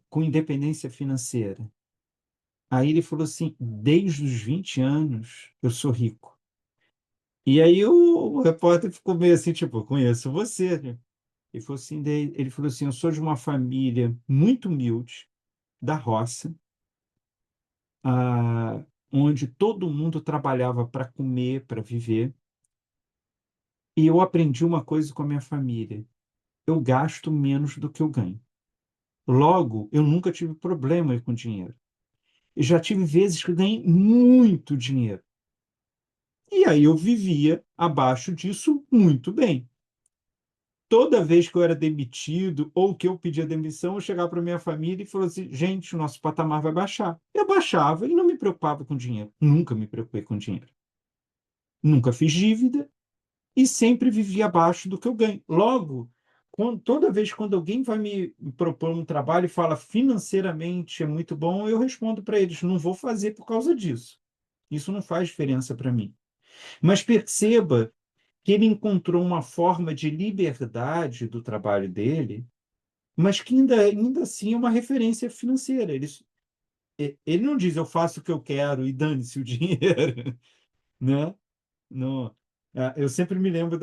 com independência financeira. Aí ele falou assim: desde os 20 anos eu sou rico. E aí o repórter ficou meio assim, tipo: conheço você, né? Ele falou assim, eu sou de uma família muito humilde, da roça, onde todo mundo trabalhava para comer, para viver, e eu aprendi uma coisa com a minha família: eu gasto menos do que eu ganho. Logo, eu nunca tive problema com dinheiro. E já tive vezes que eu ganhei muito dinheiro. E aí eu vivia abaixo disso muito bem. Toda vez que eu era demitido ou que eu pedia demissão, eu chegava para minha família e falava assim: gente, o nosso patamar vai baixar. Eu baixava e não me preocupava com dinheiro. Nunca me preocupei com dinheiro. Nunca fiz dívida e sempre vivi abaixo do que eu ganho. Logo, toda vez quando alguém vai me propor um trabalho e fala financeiramente é muito bom, eu respondo para eles: não vou fazer por causa disso. Isso não faz diferença para mim. Mas perceba que ele encontrou uma forma de liberdade do trabalho dele, mas que ainda assim é uma referência financeira. Ele não diz eu faço o que eu quero e dane-se o dinheiro, né? Não. Eu sempre me lembro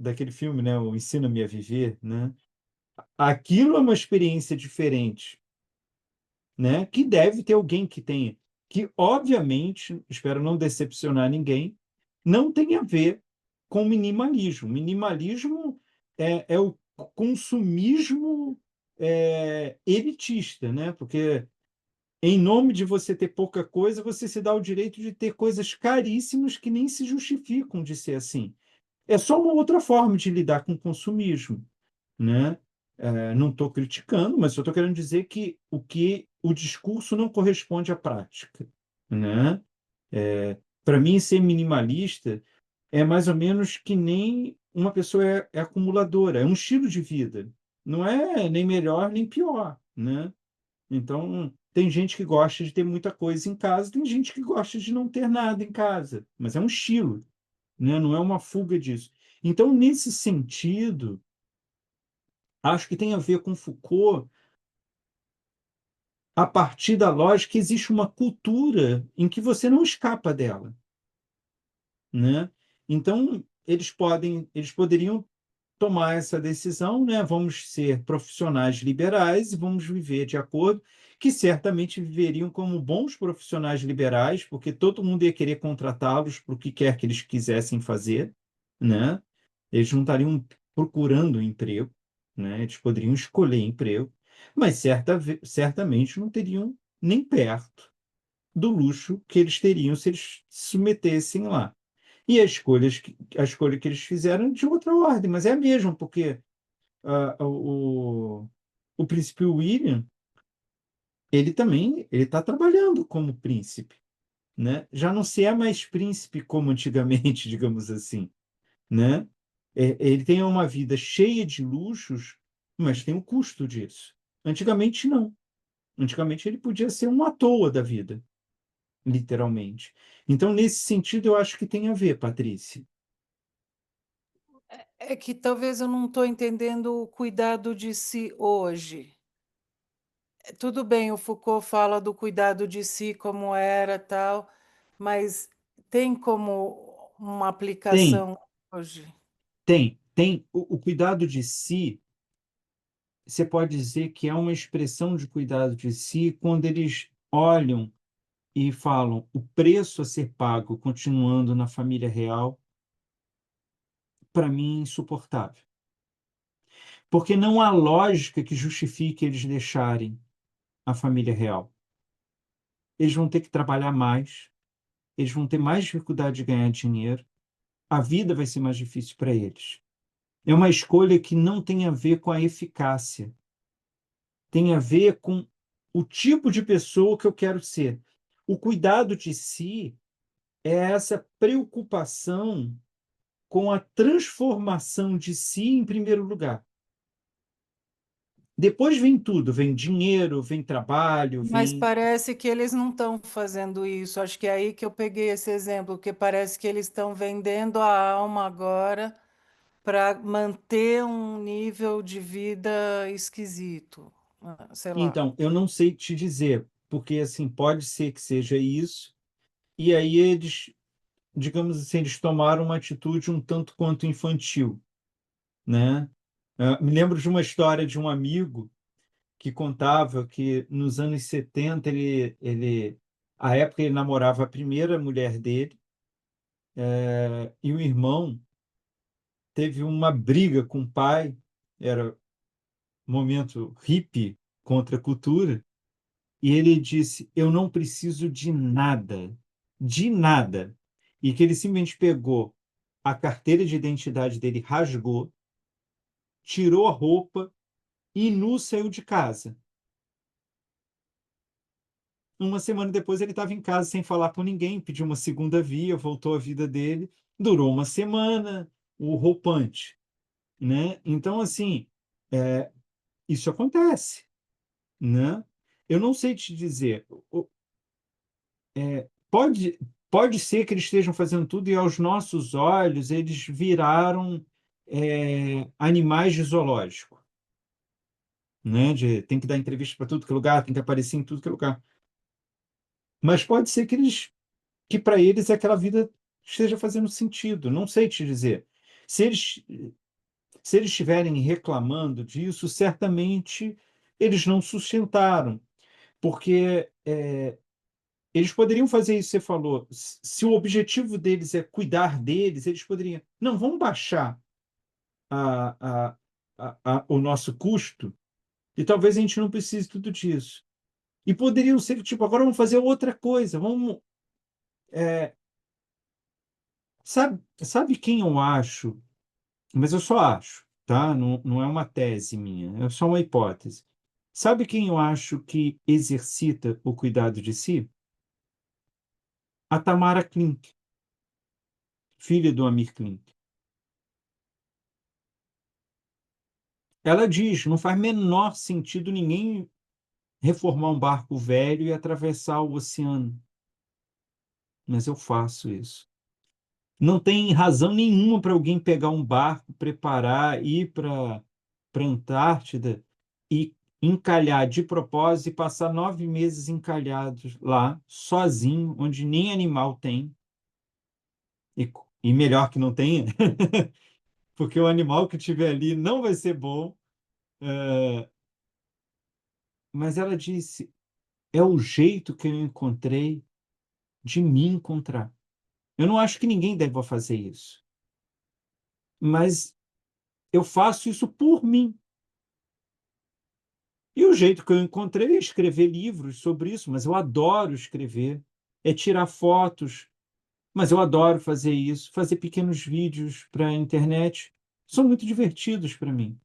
daquele filme, né? O Ensina-me a Viver, né? Aquilo é uma experiência diferente, né? Que deve ter alguém que tenha, que obviamente, espero não decepcionar ninguém, não tem a ver com minimalismo. Minimalismo é o consumismo elitista, né? Porque em nome de você ter pouca coisa, você se dá o direito de ter coisas caríssimas que nem se justificam de ser assim. É só uma outra forma de lidar com o consumismo, né? Não estou criticando, mas eu estou querendo dizer que o discurso não corresponde à prática, né? Para mim, ser minimalista é mais ou menos que nem uma pessoa é acumuladora, é um estilo de vida. Não é nem melhor nem pior, né? Então, tem gente que gosta de ter muita coisa em casa, tem gente que gosta de não ter nada em casa, mas é um estilo, né? Não é uma fuga disso. Então, nesse sentido, acho que tem a ver com Foucault, a partir da lógica que existe uma cultura em que você não escapa dela, né? Então, eles poderiam tomar essa decisão, né? Vamos ser profissionais liberais e vamos viver de acordo, que certamente viveriam como bons profissionais liberais, porque todo mundo ia querer contratá-los para o que quer que eles quisessem fazer, né? Eles não estariam procurando um emprego, né? Eles poderiam escolher emprego, mas certamente não teriam nem perto do luxo que eles teriam se eles se submetessem lá. E a escolha que eles fizeram é de outra ordem, mas é a mesma, porque o príncipe William, ele também ele está trabalhando como príncipe, né? Já não se é mais príncipe como antigamente, digamos assim, né? Ele tem uma vida cheia de luxos, mas tem o custo disso. Antigamente, não. Antigamente, ele podia ser um à toa da vida, literalmente. Então, nesse sentido, eu acho que tem a ver, Patrícia. É que talvez eu não estou entendendo o cuidado de si hoje. Tudo bem, o Foucault fala do cuidado de si como era, tal, mas tem como uma Tem, aplicação hoje? tem. O cuidado de si, você pode dizer que é uma expressão de cuidado de si quando eles olham e falam o preço a ser pago continuando na família real, para mim, é insuportável. Porque não há lógica que justifique eles deixarem a família real. Eles vão ter que trabalhar mais, eles vão ter mais dificuldade de ganhar dinheiro, a vida vai ser mais difícil para eles. É uma escolha que não tem a ver com a eficácia, tem a ver com o tipo de pessoa que eu quero ser. O cuidado de si é essa preocupação com a transformação de si em primeiro lugar. Depois vem tudo, vem dinheiro, vem trabalho, Mas vem. parece que eles não estão fazendo isso. Acho que é aí que eu peguei esse exemplo, porque parece que eles estão vendendo a alma agora para manter um nível de vida esquisito. Sei lá. Então, eu não sei te dizer, porque assim, pode ser que seja isso, e aí eles, digamos assim, eles tomaram uma atitude um tanto quanto infantil, né? Me lembro de uma história de um amigo que contava que nos anos 70 à época ele namorava a primeira mulher dele, e o irmão teve uma briga com o pai, era momento hippie contra a cultura, e ele disse: Eu não preciso de nada. E que ele simplesmente pegou a carteira de identidade dele, rasgou, tirou a roupa e nu saiu de casa. Uma semana depois ele estava em casa sem falar com ninguém, pediu uma segunda via, voltou à vida dele, durou uma semana, o roupante, né? Então, assim, isso acontece, né? Eu não sei te dizer, pode, pode ser que eles estejam fazendo tudo e aos nossos olhos eles viraram animais de zoológico, né? Tem que dar entrevista para tudo que é lugar, tem que aparecer em tudo que é lugar. Mas pode ser que para eles aquela vida esteja fazendo sentido. Não sei te dizer. Se eles, se eles estiverem reclamando disso, certamente eles não sustentaram, porque eles poderiam fazer isso que você falou. Se o objetivo deles é cuidar deles, eles poderiam. Não, vamos baixar a, o nosso custo e talvez a gente não precise tudo disso. E poderiam ser tipo, agora vamos fazer outra coisa. Vamos, sabe quem eu acho? Mas eu só acho, tá? Não, não é uma tese minha, é só uma hipótese. Sabe quem eu acho que exercita o cuidado de si? A Tamara Klink, filha do Amir Klink. Ela diz, não faz menor sentido ninguém reformar um barco velho e atravessar o oceano. Mas eu faço isso. Não tem razão nenhuma para alguém pegar um barco, preparar, ir para a Antártida e encalhar de propósito e passar 9 meses encalhados lá, sozinho, onde nem animal tem, e melhor que não tenha, porque o animal que tiver ali não vai ser bom. É, mas ela disse: é o jeito que eu encontrei de me encontrar. Eu não acho que ninguém deva fazer isso, mas eu faço isso por mim. E o jeito que eu encontrei é escrever livros sobre isso, mas eu adoro escrever, é tirar fotos, mas eu adoro fazer isso, fazer pequenos vídeos para a internet. São muito divertidos para mim.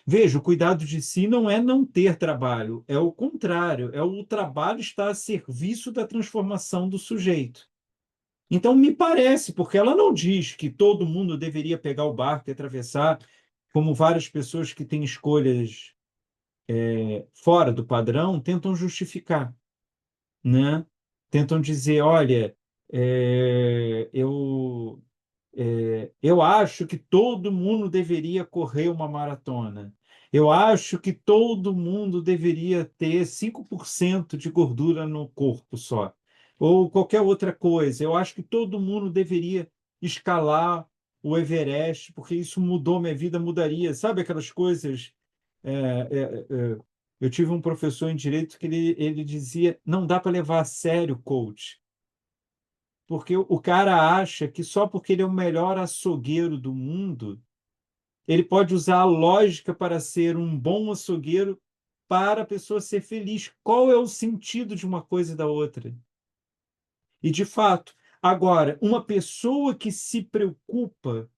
Veja, o cuidado de si não é não ter trabalho, é o contrário, é o trabalho estar a serviço da transformação do sujeito. Então, me parece, porque ela não diz que todo mundo deveria pegar o barco e atravessar, como várias pessoas que têm escolhas fora do padrão tentam justificar, né? Tentam dizer, olha, eu acho que todo mundo deveria correr uma maratona. Eu acho que todo mundo deveria ter 5% de gordura no corpo só. Ou qualquer outra coisa. Eu acho que todo mundo deveria escalar o Everest, porque isso mudou minha vida, mudaria. Sabe aquelas coisas? É, eu tive um professor em direito que ele dizia: não dá para levar a sério coach. Porque o cara acha que só porque ele é o melhor açougueiro do mundo, ele pode usar a lógica para ser um bom açougueiro para a pessoa ser feliz. Qual é o sentido de uma coisa e da outra? E, de fato, agora, uma pessoa que se preocupa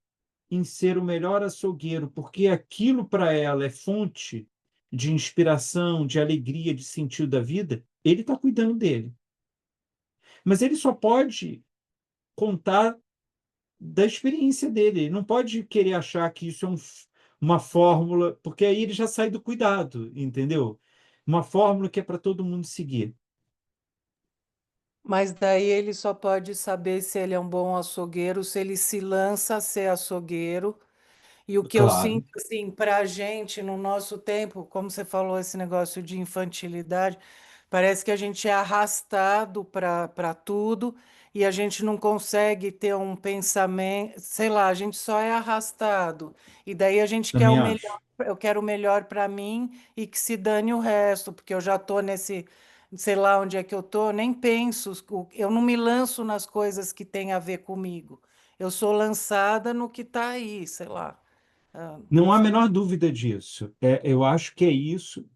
em ser o melhor açougueiro, porque aquilo para ela é fonte de inspiração, de alegria, de sentido da vida, ele está cuidando dele. Mas ele só pode contar da experiência dele. Ele não pode querer achar que isso é uma fórmula, porque aí ele já sai do cuidado, entendeu? Uma fórmula que é para todo mundo seguir. Mas daí ele só pode saber se ele é um bom açougueiro, se ele se lança a ser açougueiro. E o que eu Claro. sinto, assim, para a gente, no nosso tempo, como você falou, esse negócio de infantilidade, Parece que a gente é arrastado para tudo e a gente não consegue ter um pensamento, sei lá, a gente só é arrastado. E daí a gente quer o Também melhor, acho. eu quero o melhor para mim e que se dane o resto, porque eu já tô nesse, sei lá onde é que eu tô, nem penso, eu não me lanço nas coisas que têm a ver comigo. Eu sou lançada no que está aí, sei lá. Não Não há a sei. menor dúvida disso. Eu acho que é isso.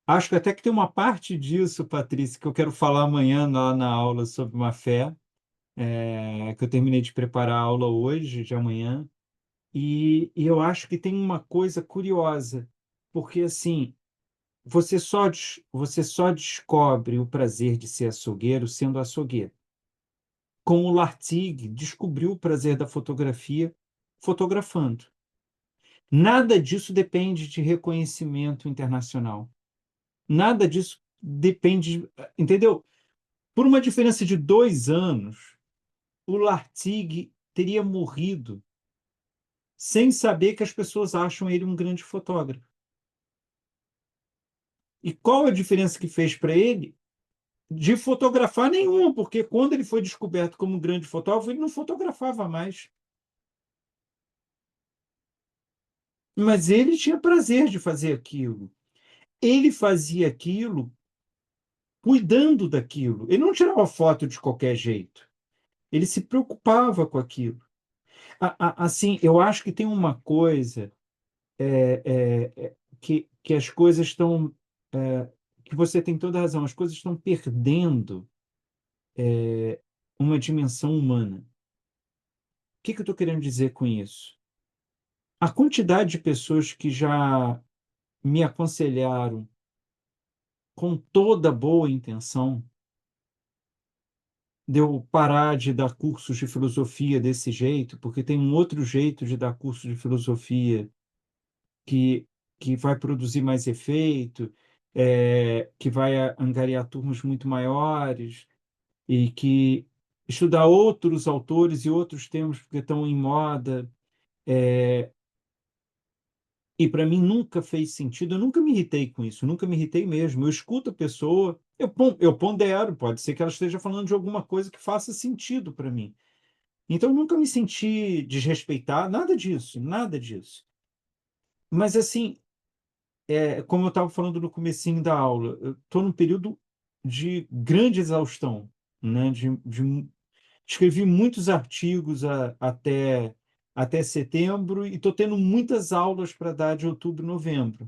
Acho que até que tem uma parte disso, Patrícia, que eu quero falar amanhã lá na aula sobre uma fé, que eu terminei de preparar a aula hoje, de amanhã. E eu acho que tem uma coisa curiosa, porque assim, você só descobre o prazer de ser açougueiro sendo açougueiro. Como o Lartigue descobriu o prazer da fotografia fotografando. Nada disso depende de reconhecimento internacional. Nada disso depende, entendeu? Por uma diferença de 2 anos, o Lartigue teria morrido sem saber que as pessoas acham ele um grande fotógrafo. E qual a diferença que fez para ele? De fotografar nenhuma, porque quando ele foi descoberto como um grande fotógrafo, ele não fotografava mais. Mas ele tinha prazer de fazer aquilo. Ele fazia aquilo cuidando daquilo. Ele não tirava foto de qualquer jeito. Ele se preocupava com aquilo. Assim, eu acho que tem uma coisa que as coisas estão, que você tem toda a razão, as coisas estão perdendo uma dimensão humana. O que eu estou querendo dizer com isso? A quantidade de pessoas que já me aconselharam com toda boa intenção de eu parar de dar cursos de filosofia desse jeito, porque tem um outro jeito de dar curso de filosofia que, que vai produzir mais efeito, que vai angariar turmas muito maiores e que estudar outros autores e outros temas porque estão em moda. E para mim nunca fez sentido, eu nunca me irritei com isso, nunca me irritei mesmo. Eu escuto a pessoa, eu pondero, pode ser que ela esteja falando de alguma coisa que faça sentido para mim. Então eu nunca me senti desrespeitar, nada disso, nada disso. Mas assim, como eu estava falando no comecinho da aula, eu estou num período de grande exaustão, né? Escrevi muitos artigos até setembro e estou tendo muitas aulas para dar de outubro e novembro.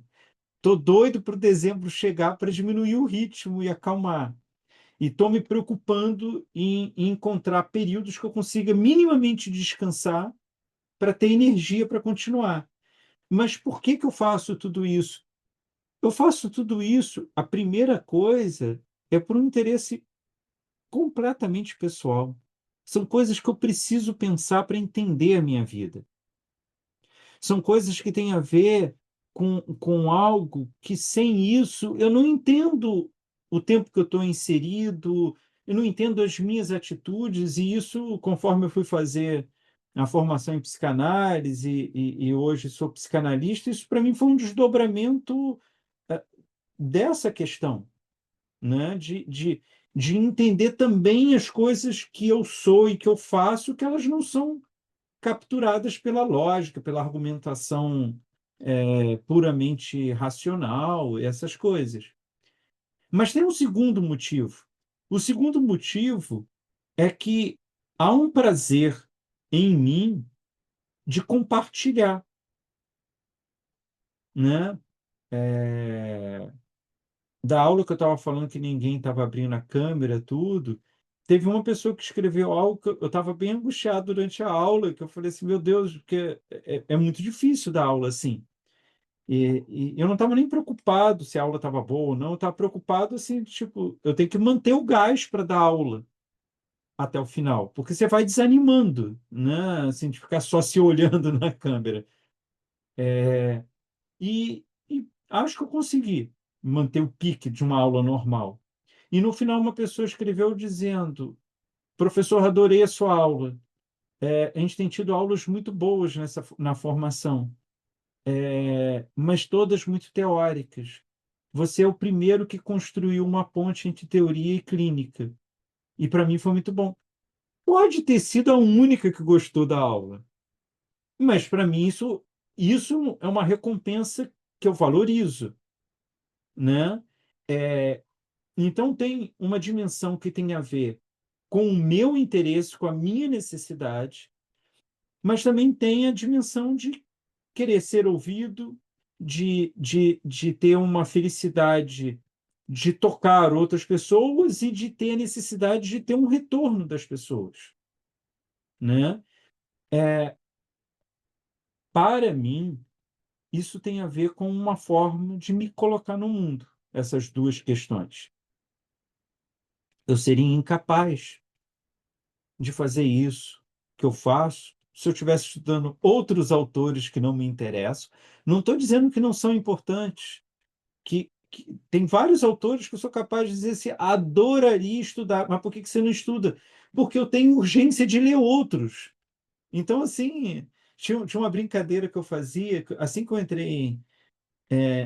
Tô doido para o dezembro chegar para diminuir o ritmo e acalmar. E estou me preocupando em encontrar períodos que eu consiga minimamente descansar para ter energia para continuar. Mas por que eu faço tudo isso? Eu faço tudo isso, a primeira coisa é por um interesse completamente pessoal. São coisas que eu preciso pensar para entender a minha vida. São coisas que têm a ver com algo que, sem isso, eu não entendo o tempo que eu estou inserido, eu não entendo as minhas atitudes, e isso, conforme eu fui fazer a formação em psicanálise e hoje sou psicanalista, isso para mim foi um desdobramento dessa questão, né? De entender também as coisas que eu sou e que eu faço, que elas não são capturadas pela lógica, pela argumentação puramente racional, essas coisas. Mas tem um segundo motivo. O segundo motivo é que há um prazer em mim de compartilhar, né? Da aula que eu estava falando que ninguém estava abrindo a câmera, tudo, teve uma pessoa que escreveu algo que eu estava bem angustiado durante a aula, que eu falei assim, meu Deus, porque é muito difícil dar aula assim. E eu não estava nem preocupado se a aula estava boa ou não, eu estava preocupado assim, tipo, eu tenho que manter o gás para dar aula até o final, porque você vai desanimando, né? Assim, de ficar só se olhando na câmera. E acho que eu consegui manter o pique de uma aula normal. E no final uma pessoa escreveu dizendo, professor, adorei a sua aula. A gente tem tido aulas muito boas na formação, mas todas muito teóricas. você é o primeiro que construiu uma ponte entre teoria e clínica. E para mim foi muito bom. Pode ter sido a única que gostou da aula, mas para mim isso é uma recompensa que eu valorizo, né? É, então tem uma dimensão que tem a ver com o meu interesse, com a minha necessidade, mas também tem a dimensão de querer ser ouvido, de ter uma felicidade de tocar outras pessoas e de ter a necessidade de ter um retorno das pessoas, né? Para mim, isso tem a ver com uma forma de me colocar no mundo, essas duas questões. Eu seria incapaz de fazer isso que eu faço se eu estivesse estudando outros autores que não me interessam. Não estou dizendo que não são importantes, que tem vários autores que eu sou capaz de dizer assim, adoraria estudar, mas por que você não estuda? Porque eu tenho urgência de ler outros. Então, assim, tinha uma brincadeira que eu fazia, assim que eu entrei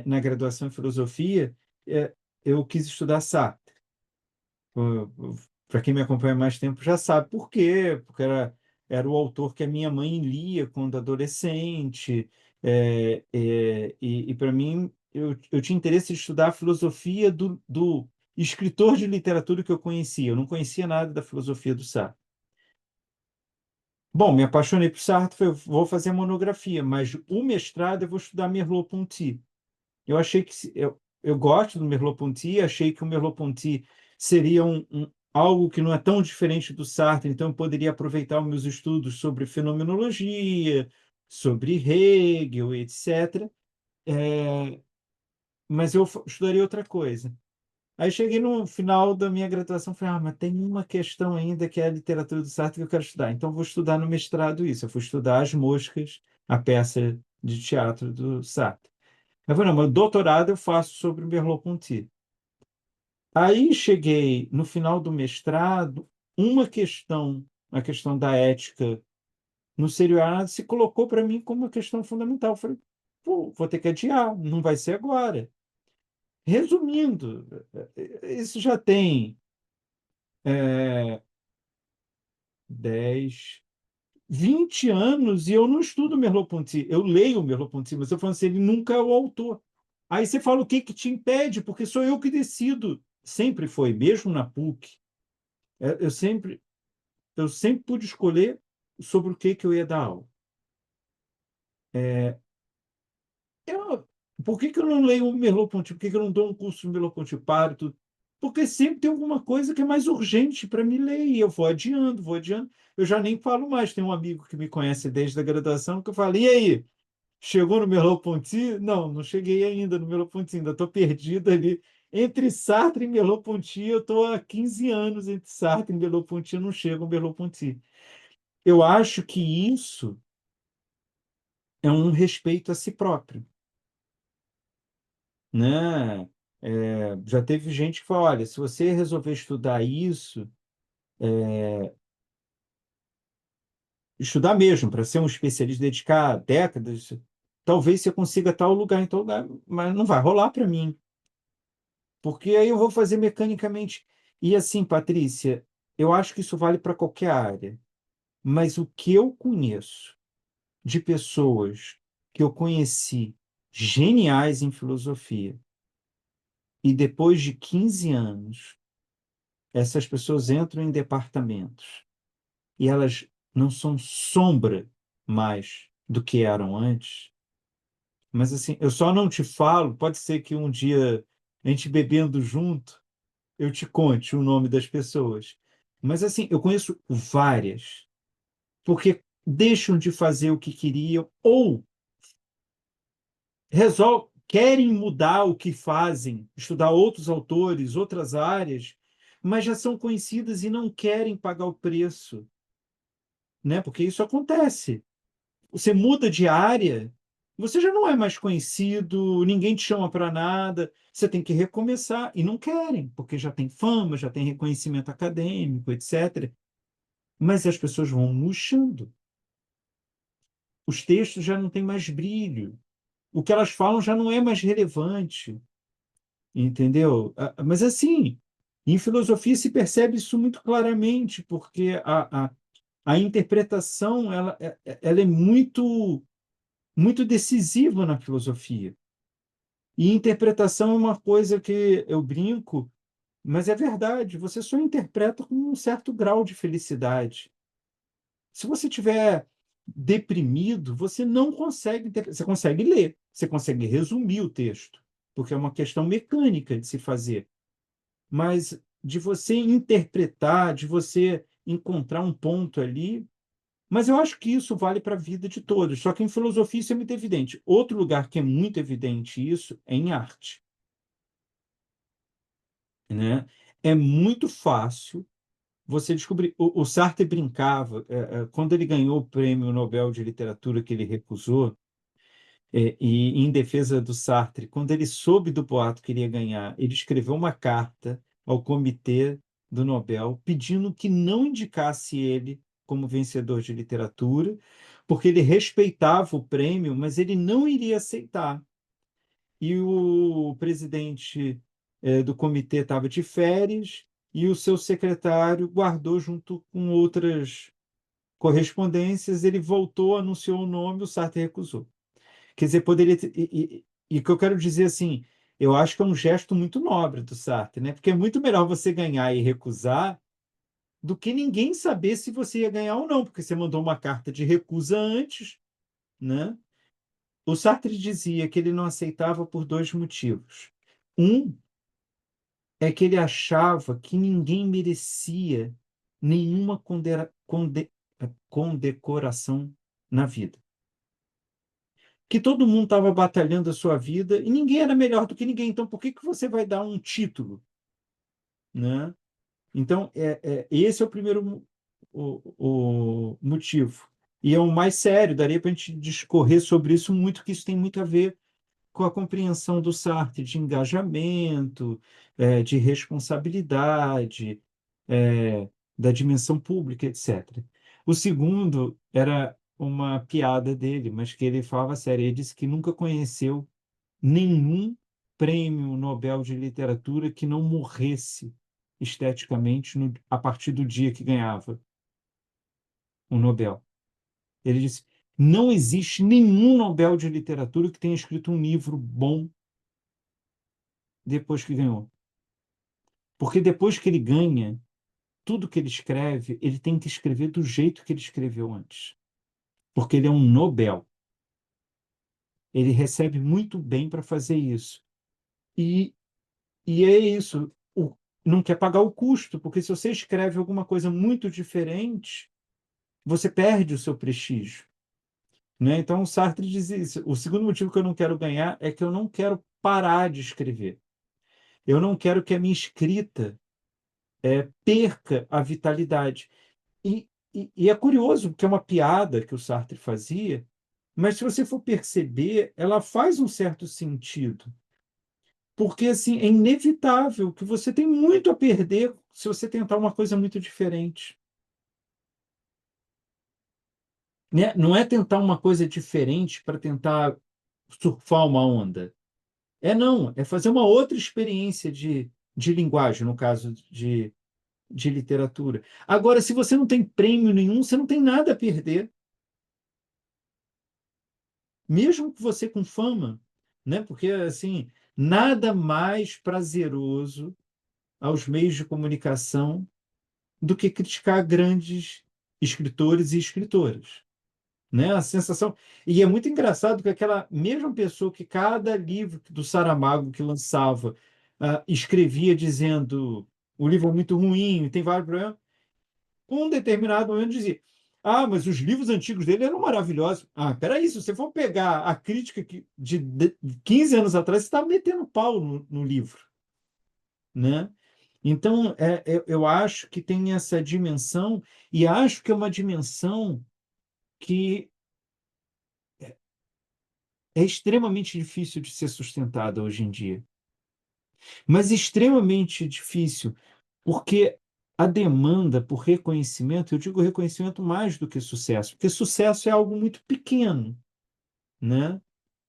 na graduação em filosofia, eu quis estudar Sartre. Para quem me acompanha há mais tempo já sabe por quê, porque era o autor que a minha mãe lia quando adolescente, e para mim, eu tinha interesse em estudar a filosofia do escritor de literatura que eu conhecia. Eu não conhecia nada da filosofia do Sartre. Bom, me apaixonei por Sartre, falei, vou fazer monografia, mas o mestrado eu vou estudar Merleau-Ponty. Eu achei que eu gosto do Merleau-Ponty, achei que o Merleau-Ponty seria algo que não é tão diferente do Sartre, então eu poderia aproveitar os meus estudos sobre fenomenologia, sobre Hegel, etc. Mas eu estudaria outra coisa. Aí cheguei no final da minha graduação e falei, mas tem uma questão ainda que é a literatura do Sartre que eu quero estudar. Então eu vou estudar no mestrado isso. Eu vou estudar As Moscas, a peça de teatro do Sartre. Eu falei, não, mas doutorado eu faço sobre o Merleau-Ponty. Aí cheguei no final do mestrado, uma questão, a questão da ética no seriado se colocou para mim como uma questão fundamental. Eu falei, pô, vou ter que adiar, não vai ser agora. Resumindo, isso já tem 10, 20 anos e eu não estudo Merleau-Ponty. Eu leio o Merleau-Ponty, mas eu falo assim, ele nunca é o autor. Aí você fala o que que te impede, porque sou eu que decido. Sempre foi, mesmo na PUC. Eu sempre pude escolher sobre o que que eu ia dar aula. Eu, por que que eu não leio o Merleau-Ponty? Por que que eu não dou um curso de Merleau-Ponty? Eu paro tudo. Porque sempre tem alguma coisa que é mais urgente para me ler e eu vou adiando, vou adiando. Eu já nem falo mais. Tem um amigo que me conhece desde a graduação que eu falo, e aí? Chegou no Merleau-Ponty? Não, não cheguei ainda no Merleau-Ponty, ainda estou perdido ali. Entre Sartre e Merleau-Ponty, eu estou há 15 anos entre Sartre e Merleau-Ponty, eu não chego ao Merleau-Ponty. Eu acho que isso é um respeito a si próprio, né? Já teve gente que falou, olha, se você resolver estudar isso, estudar mesmo, para ser um especialista, dedicar décadas, talvez você consiga tal lugar em tal lugar, mas não vai rolar para mim. Porque aí eu vou fazer mecanicamente. E assim, Patrícia, eu acho que isso vale para qualquer área. Mas o que eu conheço de pessoas que eu conheci geniais em filosofia, e depois de 15 anos, essas pessoas entram em departamentos e elas não são sombra mais do que eram antes. Mas assim, eu só não te falo, pode ser que um dia a gente bebendo junto eu te conte o nome das pessoas. Mas assim, eu conheço várias, porque deixam de fazer o que queriam ou querem mudar o que fazem, estudar outros autores, outras áreas, mas já são conhecidas e não querem pagar o preço, né? Porque isso acontece. Você muda de área, você já não é mais conhecido, ninguém te chama para nada, você tem que recomeçar. E não querem, porque já tem fama, já tem reconhecimento acadêmico, etc. Mas as pessoas vão murchando. Os textos já não têm mais brilho. O que elas falam já não é mais relevante. entendeu? Mas assim, em filosofia se percebe isso muito claramente, porque a interpretação ela é muito decisiva na filosofia. E interpretação é uma coisa que eu brinco, mas é verdade, você só interpreta com um certo grau de felicidade. Se você tiver deprimido, você não consegue, você consegue ler, você consegue resumir o texto, porque é uma questão mecânica de se fazer. Mas de você interpretar, de você encontrar um ponto ali, mas eu acho que isso vale para a vida de todos. Só que em filosofia isso é muito evidente. Outro lugar que é muito evidente isso é em arte, né? É muito fácil você descobrir. O Sartre brincava, quando ele ganhou o prêmio Nobel de Literatura que ele recusou, e em defesa do Sartre, quando ele soube do boato que ele ia ganhar, ele escreveu uma carta ao comitê do Nobel pedindo que não indicasse ele como vencedor de literatura, porque ele respeitava o prêmio, mas ele não iria aceitar. E o presidente, do comitê estava de férias e o seu secretário guardou junto com outras correspondências, ele voltou, anunciou o nome, o Sartre recusou. Quer dizer, poderia ter, e o que eu quero dizer assim, eu acho que é um gesto muito nobre do Sartre, né? Porque é muito melhor você ganhar e recusar do que ninguém saber se você ia ganhar ou não, porque você mandou uma carta de recusa antes, né? O Sartre dizia que ele não aceitava por dois motivos. Um é que ele achava que ninguém merecia nenhuma condecoração na vida. Que todo mundo estava batalhando a sua vida e ninguém era melhor do que ninguém. Então, por que que você vai dar um título, né? Então, esse é o primeiro o motivo. E é o mais sério, daria para a gente discorrer sobre isso muito, que isso tem muito a ver com a compreensão do Sartre de engajamento, de responsabilidade, da dimensão pública, etc. O segundo era uma piada dele, mas que ele falava sério. Ele disse que nunca conheceu nenhum prêmio Nobel de literatura que não morresse esteticamente a partir do dia que ganhava o Nobel. Ele disse: não existe nenhum Nobel de literatura que tenha escrito um livro bom depois que ganhou. Porque depois que ele ganha, tudo que ele escreve, ele tem que escrever do jeito que ele escreveu antes. Porque ele é um Nobel. Ele recebe muito bem para fazer isso. E, e é isso. Não quer pagar o custo, porque se você escreve alguma coisa muito diferente, você perde o seu prestígio, né? Então, o Sartre diz isso. O segundo motivo que eu não quero ganhar é que eu não quero parar de escrever. Eu não quero que a minha escrita perca a vitalidade. E é curioso, porque é uma piada que o Sartre fazia, mas se você for perceber, ela faz um certo sentido. Porque, assim, é inevitável que você tem muito a perder se você tentar uma coisa muito diferente. Né? Não é tentar uma coisa diferente para tentar surfar uma onda. Não, é fazer uma outra experiência de linguagem, no caso de literatura. Agora, se você não tem prêmio nenhum, você não tem nada a perder. Mesmo que você com fama, né? Porque, assim, nada mais prazeroso aos meios de comunicação do que criticar grandes escritores e escritoras, né? A sensação. E é muito engraçado que aquela mesma pessoa que cada livro do Saramago que lançava escrevia dizendo o livro é muito ruim, tem vários problemas, um determinado momento dizia: ah, mas os livros antigos dele eram maravilhosos. Ah, peraí, se você for pegar a crítica de 15 anos atrás, você está metendo pau no livro, né? Então, eu acho que tem essa dimensão, e acho que é uma dimensão que é extremamente difícil de ser sustentada hoje em dia. Mas extremamente difícil, porque a demanda por reconhecimento, eu digo reconhecimento mais do que sucesso, porque sucesso é algo muito pequeno, né?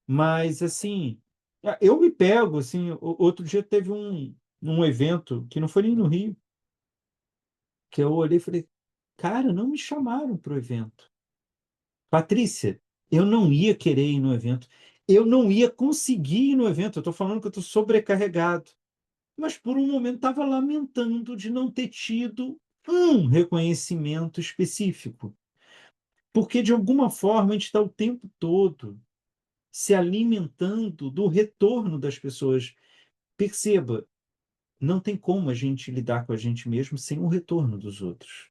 Mas, assim, Eu me pego, assim, outro dia teve um evento, que não foi nem no Rio, que eu olhei e falei, cara, não me chamaram para o evento. Patrícia, eu não ia querer ir no evento. Eu não ia conseguir ir no evento. Eu estou falando que eu estou sobrecarregado. Mas por um momento estava lamentando de não ter tido um reconhecimento específico. Porque, de alguma forma, a gente está o tempo todo se alimentando do retorno das pessoas. Perceba, não tem como a gente lidar com a gente mesmo sem o retorno dos outros.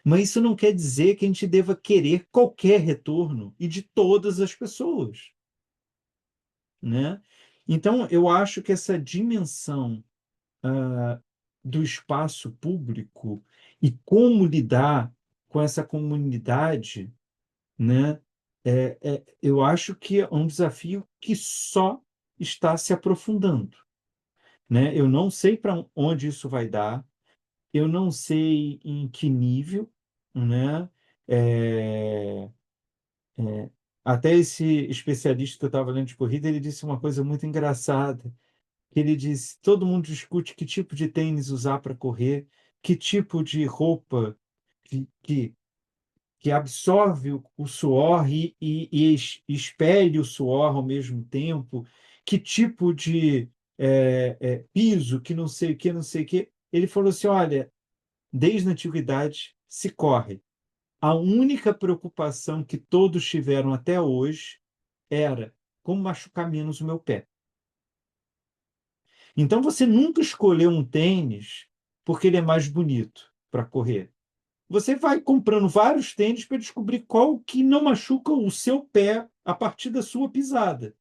Mas isso não quer dizer que a gente deva querer qualquer retorno e de todas as pessoas, né? Então, eu acho que essa dimensão do espaço público e como lidar com essa comunidade, né? Eu acho que é um desafio que só está se aprofundando, né? Eu não sei para onde isso vai dar, eu não sei em que nível, né? É, Até esse especialista que eu estava lendo de corrida, ele disse uma coisa muito engraçada, que ele disse, todo mundo discute que tipo de tênis usar para correr, que tipo de roupa que absorve o suor e expele o suor ao mesmo tempo, que tipo de piso, que não sei o que, não sei o que. Ele falou assim, olha, desde a antiguidade se corre. A única preocupação que todos tiveram até hoje era como machucar menos o meu pé. Então você nunca escolheu um tênis porque ele é mais bonito para correr. Você vai comprando vários tênis para descobrir qual que não machuca o seu pé a partir da sua pisada.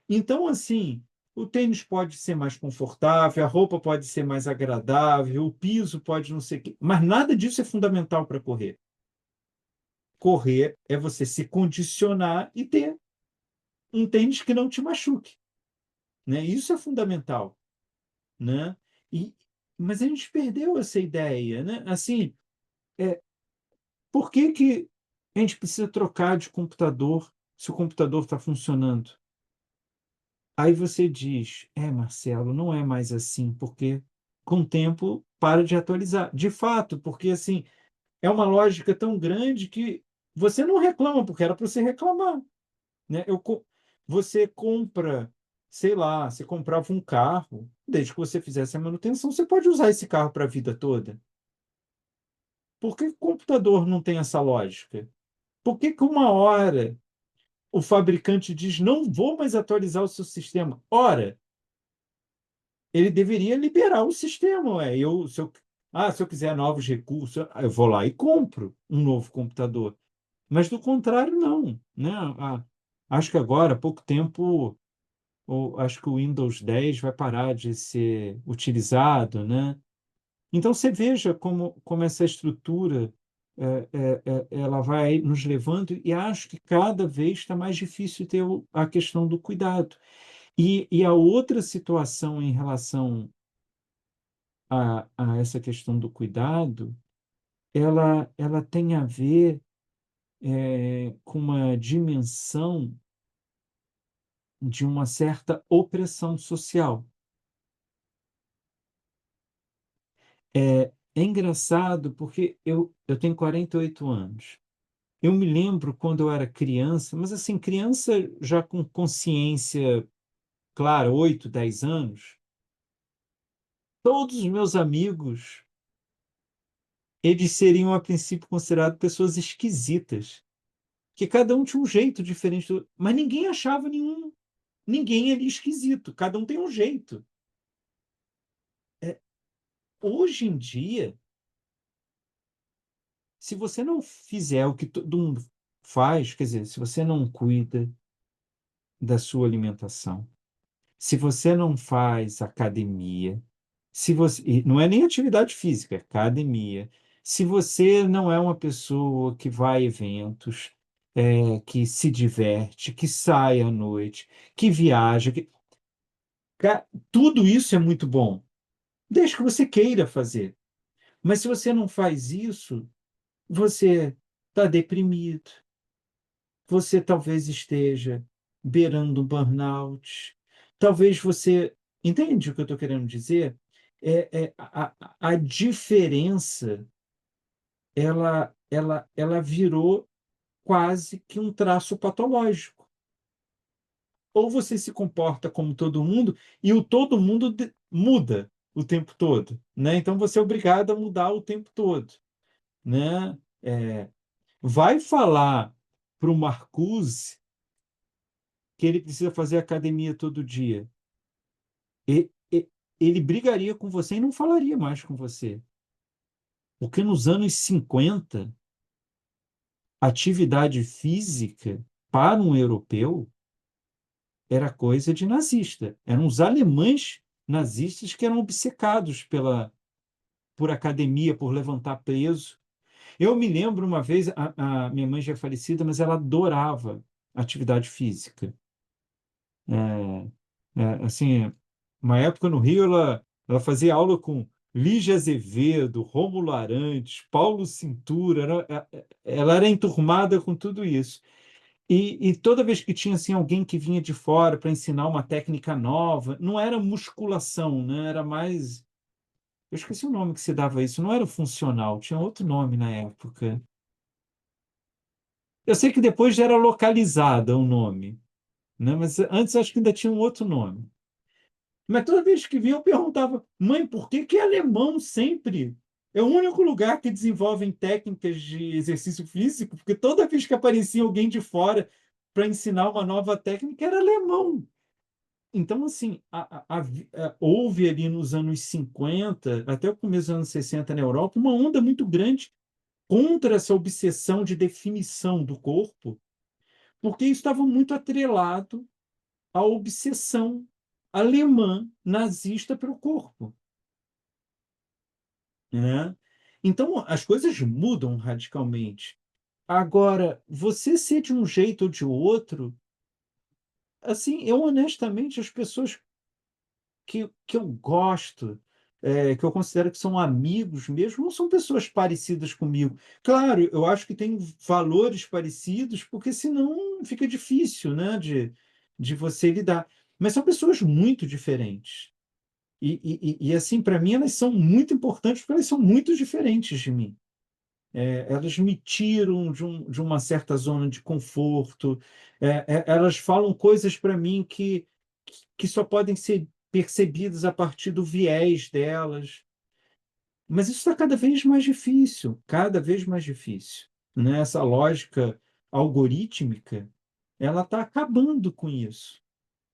Então, assim, o tênis pode ser mais confortável, a roupa pode ser mais agradável, o piso pode não ser, mas nada disso é fundamental para correr. Correr é você se condicionar e ter um tênis que não te machuque, né? Isso é fundamental, né? E, mas a gente perdeu essa ideia, né? Assim, por que que a gente precisa trocar de computador se o computador está funcionando? Aí você diz, Marcelo, não é mais assim, porque com o tempo para de atualizar. De fato, porque assim, é uma lógica tão grande que você não reclama, porque era para você reclamar, né? Você compra, sei lá, você comprava um carro, desde que você fizesse a manutenção, você pode usar esse carro para a vida toda. Por que o computador não tem essa lógica? Por que que uma hora o fabricante diz, não vou mais atualizar o seu sistema? Ora, ele deveria liberar o sistema. Se eu quiser novos recursos, eu vou lá e compro um novo computador. Mas do contrário, não, né? Acho que agora, há pouco tempo, acho que o Windows 10 vai parar de ser utilizado, né? Então você veja como essa estrutura ela vai nos levando, e acho que cada vez está mais difícil ter a questão do cuidado. E a outra situação em relação a essa questão do cuidado, ela tem a ver com uma dimensão de uma certa opressão social. É engraçado porque eu tenho 48 anos. Eu me lembro quando eu era criança, mas assim, criança já com consciência, claro, 8, 10 anos, todos os meus amigos, eles seriam a princípio considerados pessoas esquisitas, que cada um tinha um jeito diferente, mas ninguém achava ninguém ali esquisito, cada um tem um jeito. Hoje em dia, se você não fizer o que todo mundo faz, quer dizer, se você não cuida da sua alimentação, se você não faz academia, se você, e não é nem atividade física, é academia, se você não é uma pessoa que vai a eventos, que se diverte, que sai à noite, que viaja, tudo isso é muito bom, desde que você queira fazer. Mas se você não faz isso, você está deprimido, você talvez esteja beirando um burnout, talvez você entende o que eu estou querendo dizer? A diferença ela virou quase que um traço patológico. Ou você se comporta como todo mundo, e o todo mundo muda o tempo todo, né? Então você é obrigado a mudar o tempo todo, né? Vai falar para o Marcuse que ele precisa fazer academia todo dia. Ele brigaria com você e não falaria mais com você. Porque nos anos 50, atividade física para um europeu era coisa de nazista. Eram os alemães nazistas que eram obcecados por academia, por levantar peso. Eu me lembro uma vez, a minha mãe já é falecida, mas ela adorava atividade física. Assim, uma época no Rio, ela fazia aula com Lígia Azevedo, Rômulo Arantes, Paulo Cintura, ela era enturmada com tudo isso. E toda vez que tinha assim, alguém que vinha de fora para ensinar uma técnica nova, não era musculação, né? Era mais. Eu esqueci o nome que se dava isso, não era funcional, tinha outro nome na época. Eu sei que depois já era localizada o nome, né? Mas antes acho que ainda tinha um outro nome. Mas toda vez que vinha, eu perguntava, mãe, por que que alemão sempre é o único lugar que desenvolvem técnicas de exercício físico? Porque toda vez que aparecia alguém de fora para ensinar uma nova técnica, era alemão. Então, assim, houve ali nos anos 50 até o começo dos anos 60 na Europa, uma onda muito grande contra essa obsessão de definição do corpo, porque isso estava muito atrelado à obsessão alemã nazista pelo corpo, né? Então, as coisas mudam radicalmente. Agora, você ser de um jeito ou de outro, assim, eu honestamente, as pessoas que eu gosto, que eu considero que são amigos mesmo, não são pessoas parecidas comigo. Claro, eu acho que tem valores parecidos, porque senão fica difícil, né, de você lidar. Mas são pessoas muito diferentes. Assim, para mim, elas são muito importantes porque elas são muito diferentes de mim. Elas me tiram de uma certa zona de conforto. Elas falam coisas para mim que só podem ser percebidas a partir do viés delas. Mas isso está cada vez mais difícil, né? Essa lógica algorítmica, ela está acabando com isso,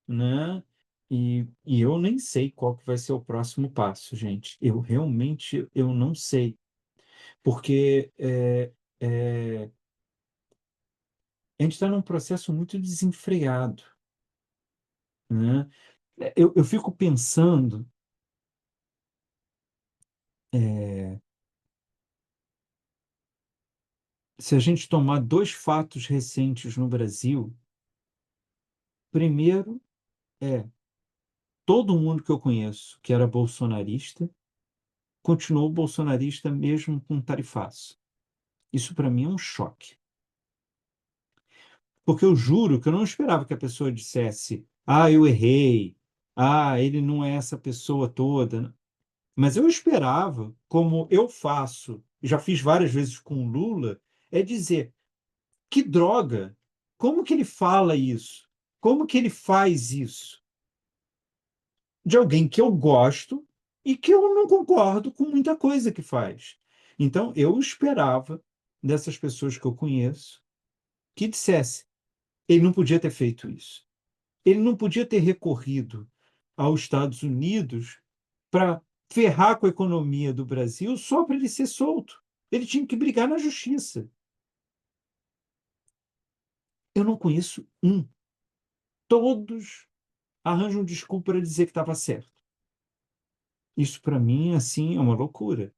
né? E eu nem sei qual que vai ser o próximo passo, gente. Eu realmente eu não sei, porque é, a gente está num processo muito desenfreado, né? Eu fico pensando, é, se a gente tomar dois fatos recentes no Brasil, primeiro é todo mundo que eu conheço que era bolsonarista continuou bolsonarista mesmo com tarifaço. Isso para mim é um choque. Porque eu juro que eu não esperava que a pessoa dissesse: ah, eu errei, ah, ele não é essa pessoa toda. Mas eu esperava, como eu faço, já fiz várias vezes com o Lula, é dizer: que droga! Como que ele fala isso? Como que ele faz isso? De alguém que eu gosto e que eu não concordo com muita coisa que faz. Então, eu esperava dessas pessoas que eu conheço que dissesse: ele não podia ter feito isso. Ele não podia ter recorrido aos Estados Unidos para ferrar com a economia do Brasil só para ele ser solto. Ele tinha que brigar na justiça. Eu não conheço um. Todos arranjam desculpa para dizer que estava certo. Isso, para mim, assim, é uma loucura.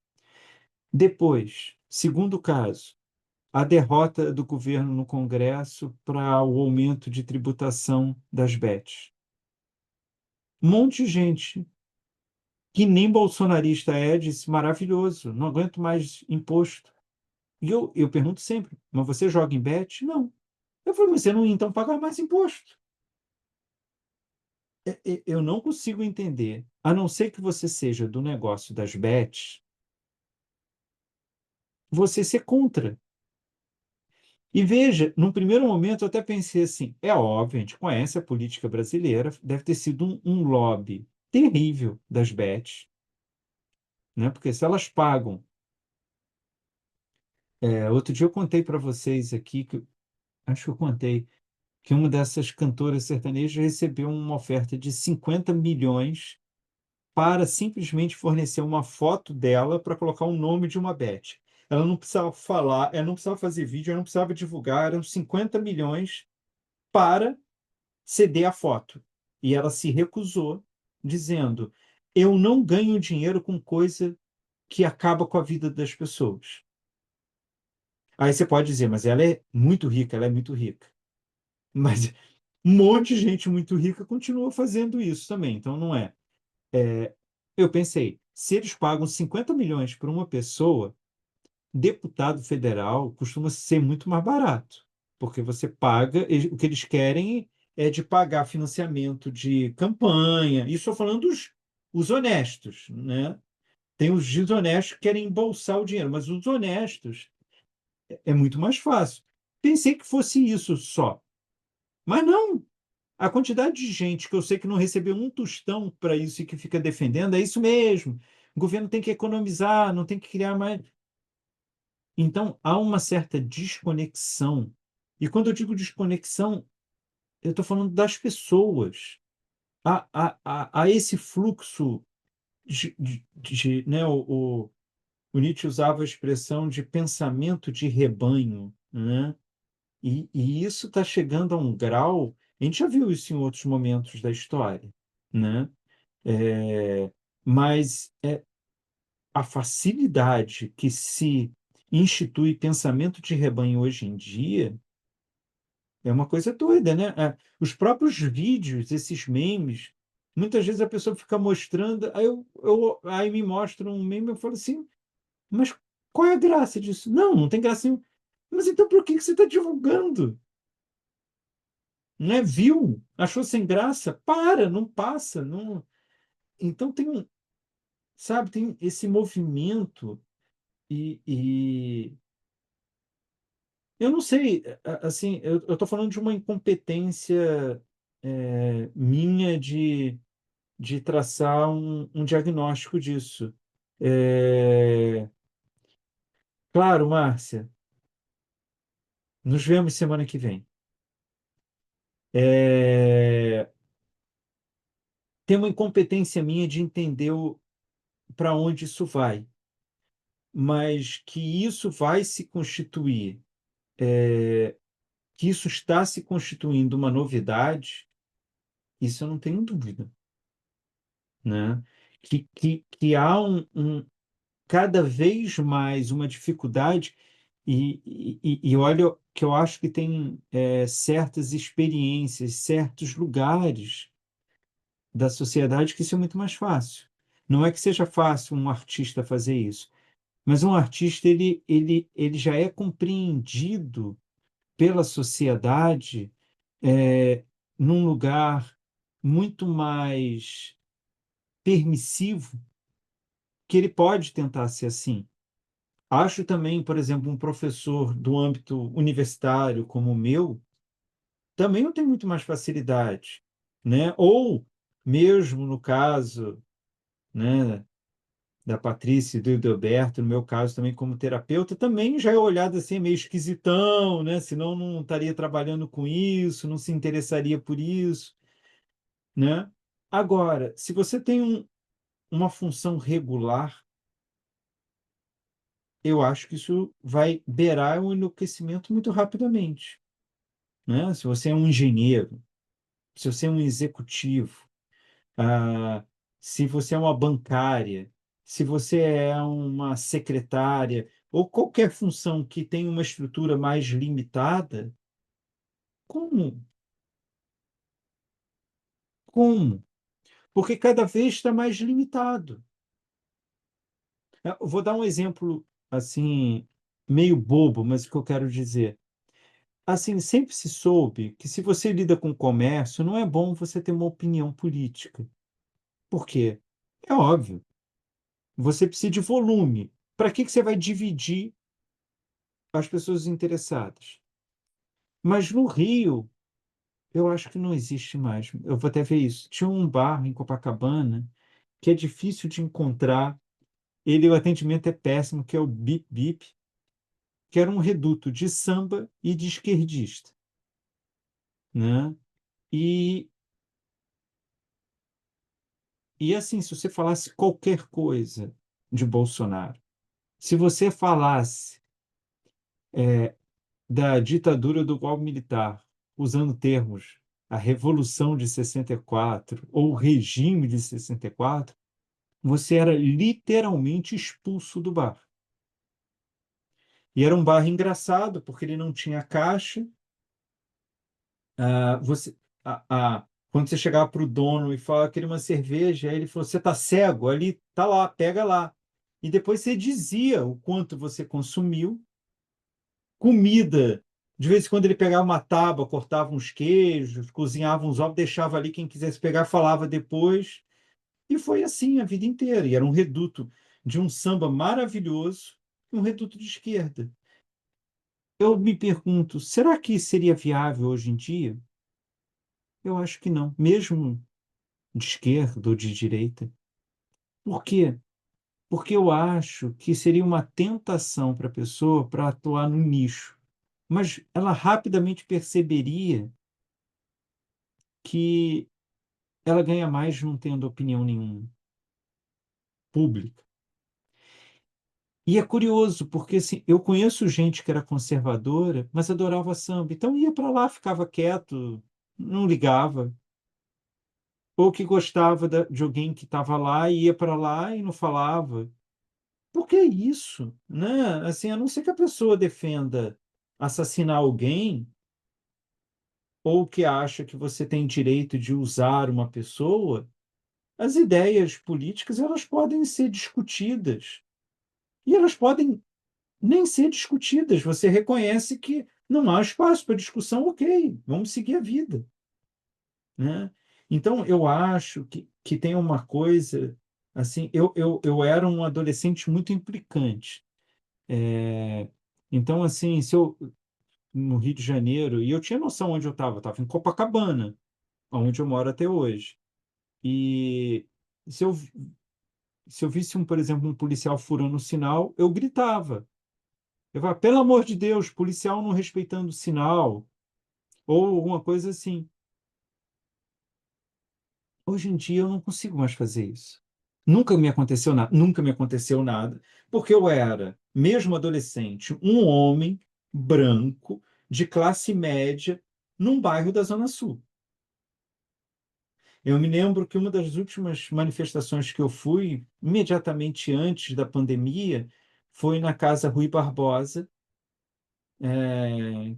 Depois, segundo caso, a derrota do governo no Congresso para o aumento de tributação das bets. Um monte de gente que nem bolsonarista é, disse: maravilhoso, não aguento mais imposto. E eu pergunto sempre: mas você joga em bet? Não. Eu falei: mas você não ia então pagar mais imposto? Eu não consigo entender, a não ser que você seja do negócio das bets, você ser contra. E veja, num primeiro momento eu até pensei assim, é óbvio, a gente conhece a política brasileira, deve ter sido um lobby terrível das bets, né? Porque se elas pagam, outro dia eu contei para vocês aqui, acho que eu contei, que uma dessas cantoras sertanejas recebeu uma oferta de 50 milhões para simplesmente fornecer uma foto dela para colocar o nome de uma bet. Ela não precisava falar, ela não precisava fazer vídeo, ela não precisava divulgar, eram 50 milhões para ceder a foto. E ela se recusou, dizendo: eu não ganho dinheiro com coisa que acaba com a vida das pessoas. Aí você pode dizer, mas ela é muito rica, ela é muito rica. Mas um monte de gente muito rica continua fazendo isso também, então não é. Eu pensei, se eles pagam 50 milhões por uma pessoa, deputado federal costuma ser muito mais barato, porque você paga, o que eles querem é de pagar financiamento de campanha. Isso estou falando os honestos, né? Tem os desonestos que querem embolsar o dinheiro, mas os honestos é muito mais fácil. Pensei que fosse isso só, mas não. A quantidade de gente que eu sei que não recebeu um tostão para isso e que fica defendendo, é isso mesmo. O governo tem que economizar, não tem que criar mais. Então, há uma certa desconexão. E quando eu digo desconexão, eu estou falando das pessoas. Há esse fluxo né, o Nietzsche usava a expressão de pensamento de rebanho, né? E isso está chegando a um grau, a gente já viu isso em outros momentos da história, né? É, mas a facilidade que se institui pensamento de rebanho hoje em dia é uma coisa doida, né? Os próprios vídeos, esses memes, muitas vezes a pessoa fica mostrando, aí me mostra um meme, eu falo assim, mas qual é a graça disso? Não, não tem graça nenhuma. Mas então por que que você está divulgando? Não é? Viu? Achou sem graça? Para, não passa, não. Então sabe, tem esse movimento e eu não sei, assim, eu estou falando de uma incompetência minha de traçar um diagnóstico disso. É, claro, Márcia, nos vemos semana que vem. É, tem uma incompetência minha de entender para onde isso vai, mas que isso vai se constituir, que isso está se constituindo uma novidade, isso eu não tenho dúvida, né? Que há cada vez mais uma dificuldade, e olha que eu acho que tem certas experiências, certos lugares da sociedade que isso é muito mais fácil. Não é que seja fácil um artista fazer isso, mas um artista ele já é compreendido pela sociedade num lugar muito mais permissivo, que ele pode tentar ser assim. Acho também, por exemplo, um professor do âmbito universitário como o meu, também não tem muito mais facilidade, né? Ou mesmo no caso, né, da Patrícia e do Hildeberto, no meu caso também como terapeuta, também já é olhado assim meio esquisitão, né? Senão não estaria trabalhando com isso, não se interessaria por isso, né? Agora, se você tem uma função regular, eu acho que isso vai beirar o enlouquecimento muito rapidamente, né? Se você é um engenheiro, se você é um executivo, ah, se você é uma bancária, se você é uma secretária, ou qualquer função que tenha uma estrutura mais limitada, como? Como? Porque cada vez está mais limitado. Eu vou dar um exemplo assim, meio bobo, mas o que eu quero dizer. assim, sempre se soube que se você lida com comércio, não é bom você ter uma opinião política. Por quê? É óbvio. Você precisa de volume. Para que você vai dividir as pessoas interessadas? Mas no Rio, eu acho que não existe mais. Eu vou até ver isso. Tinha um bar em Copacabana que é difícil de encontrar. O atendimento é péssimo, que é o Bip Bip, que era um reduto de samba e de esquerdista, né? E, e assim, se você falasse qualquer coisa de Bolsonaro, se você falasse da ditadura do golpe militar, usando termos a Revolução de 64 ou o regime de 64, você era literalmente expulso do bar. E era um bar engraçado, porque ele não tinha caixa. Ah, você, quando você chegava para o dono e falava, queria uma cerveja, aí ele falou, você está cego? Ali, tá lá, pega lá. E depois você dizia o quanto você consumiu. Comida, de vez em quando ele pegava uma tábua, cortava uns queijos, cozinhava uns ovos, deixava ali, quem quisesse pegar, falava depois. E foi assim a vida inteira. E era um reduto de um samba maravilhoso, e um reduto de esquerda. Eu me pergunto, será que seria viável hoje em dia? Eu acho que não, mesmo de esquerda ou de direita. Por quê? Porque eu acho que seria uma tentação para a pessoa para atuar no nicho. Mas ela rapidamente perceberia que ela ganha mais não tendo opinião nenhuma pública. E é curioso, porque assim, eu conheço gente que era conservadora, mas adorava samba. Então ia para lá, ficava quieto, não ligava. Ou que gostava de alguém que estava lá e ia para lá e não falava. Por que isso? Né? Assim, a não ser que a pessoa defenda assassinar alguém, ou que acha que você tem direito de usar uma pessoa, as ideias políticas elas podem ser discutidas. E elas podem nem ser discutidas. Você reconhece que não há espaço para discussão, ok, vamos seguir a vida, né? Então, eu acho que tem uma coisa, assim, eu era um adolescente muito implicante. Então, assim, se eu, no Rio de Janeiro, e eu tinha noção onde eu estava em Copacabana, onde eu moro até hoje. E se eu, se eu visse, por exemplo, um policial furando o sinal, eu gritava. Eu falava, pelo amor de Deus, policial não respeitando o sinal, ou alguma coisa assim. Hoje em dia eu não consigo mais fazer isso. Nunca me aconteceu nada, nunca me aconteceu nada, porque eu era, mesmo adolescente, um homem branco, de classe média, num bairro da Zona Sul. Eu me lembro que uma das últimas manifestações que eu fui, imediatamente antes da pandemia, foi na Casa Rui Barbosa,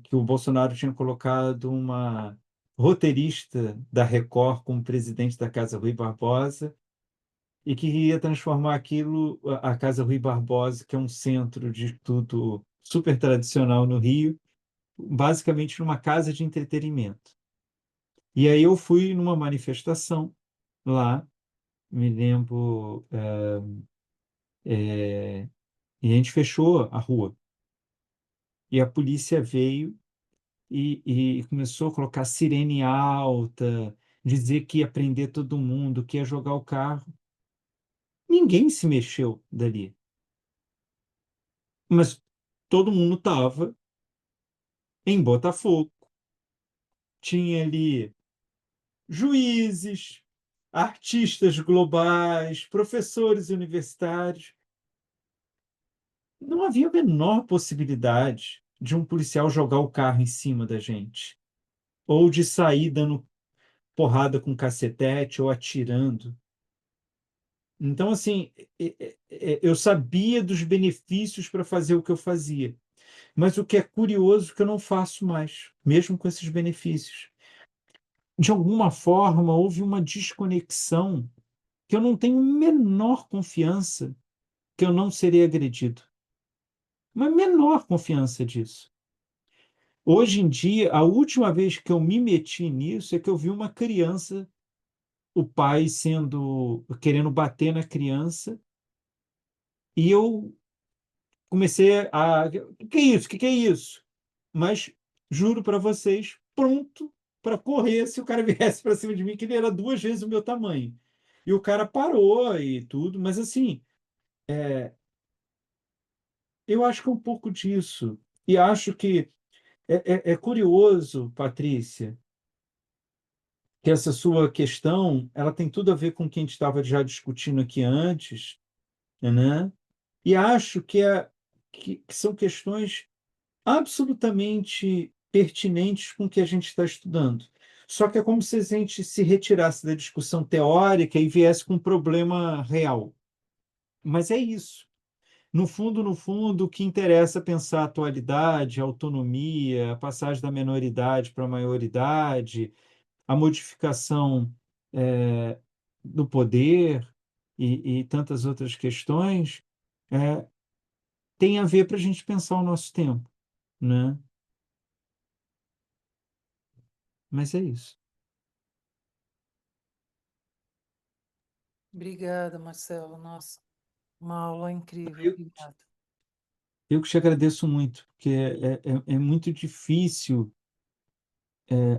que o Bolsonaro tinha colocado uma roteirista da Record como presidente da Casa Rui Barbosa, e que ia transformar aquilo, a Casa Rui Barbosa, que é um centro de estudo super tradicional no Rio, basicamente numa casa de entretenimento. E aí eu fui numa manifestação lá, me lembro, e a gente fechou a rua. E a polícia veio e começou a colocar sirene alta, dizer que ia prender todo mundo, que ia jogar o carro. Ninguém se mexeu dali. Mas todo mundo estava em Botafogo. Tinha ali juízes, artistas globais, professores universitários. Não havia a menor possibilidade de um policial jogar o carro em cima da gente, ou de sair dando porrada com cacetete ou atirando. Então, assim, eu sabia dos benefícios para fazer o que eu fazia, mas o que é curioso é que eu não faço mais, mesmo com esses benefícios. De alguma forma, houve uma desconexão que eu não tenho a menor confiança que eu não serei agredido. Uma menor confiança disso. Hoje em dia, a última vez que eu me meti nisso é que eu vi uma criança, o pai querendo bater na criança, e eu comecei a. O que é isso? O que é isso? Mas juro para vocês, pronto para correr se o cara viesse para cima de mim, que ele era 2 vezes o meu tamanho. E o cara parou e tudo, mas assim, eu acho que é um pouco disso. E acho que é curioso, Patrícia, que essa sua questão, ela tem tudo a ver com o que a gente estava já discutindo aqui antes, né? E acho que são questões absolutamente pertinentes com o que a gente está estudando. Só que é como se a gente se retirasse da discussão teórica e viesse com um problema real. Mas é isso. No fundo, o que interessa é pensar a atualidade, a autonomia, a passagem da menoridade para a maioridade, a modificação do poder e tantas outras questões, é, tem a ver para a gente pensar o nosso tempo, né? Mas é isso. Obrigada, Marcelo. Nossa, uma aula incrível. Eu, Obrigada. eu que te agradeço muito, porque é muito difícil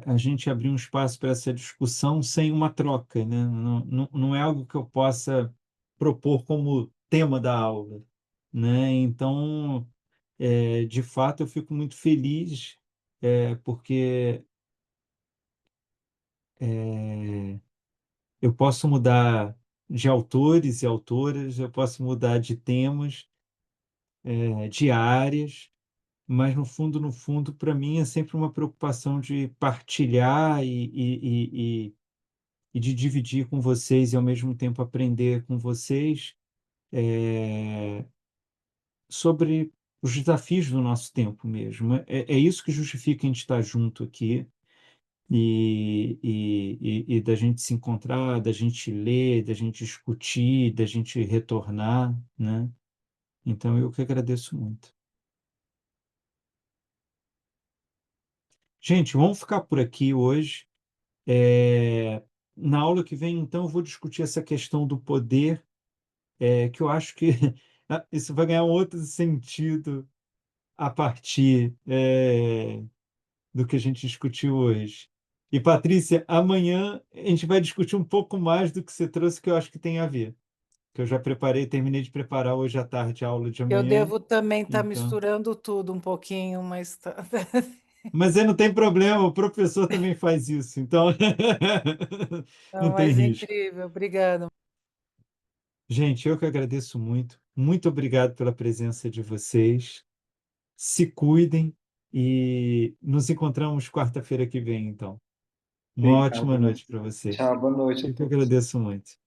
a gente abrir um espaço para essa discussão sem uma troca, né? Não é algo que eu possa propor como tema da aula, né? Então, de fato, eu fico muito feliz, porque eu posso mudar de autores e autoras, eu posso mudar de temas, de áreas, mas no fundo, para mim é sempre uma preocupação de partilhar e de dividir com vocês e ao mesmo tempo aprender com vocês sobre os desafios do nosso tempo mesmo. É isso que justifica a gente estar junto aqui e da gente se encontrar, da gente ler, da gente discutir, da gente retornar, né? Então eu que agradeço muito. Gente, vamos ficar por aqui hoje. Na aula que vem, então, eu vou discutir essa questão do poder, que eu acho que isso vai ganhar um outro sentido a partir, do que a gente discutiu hoje. E, Patrícia, amanhã a gente vai discutir um pouco mais do que você trouxe, que eu acho que tem a ver. Que eu já preparei, terminei de preparar hoje à tarde a aula de Eu amanhã. devo também estar Então, misturando tudo um pouquinho, mas mas aí não tem problema, o professor também faz isso, então não, não tem mas risco. incrível. Obrigada. Gente, eu que agradeço muito. Muito obrigado pela presença de vocês. Se cuidem e nos encontramos quarta-feira que vem, então. Uma Obrigado, ótima noite para Marcelo. vocês. Tchau, boa noite a Eu que todos. agradeço muito.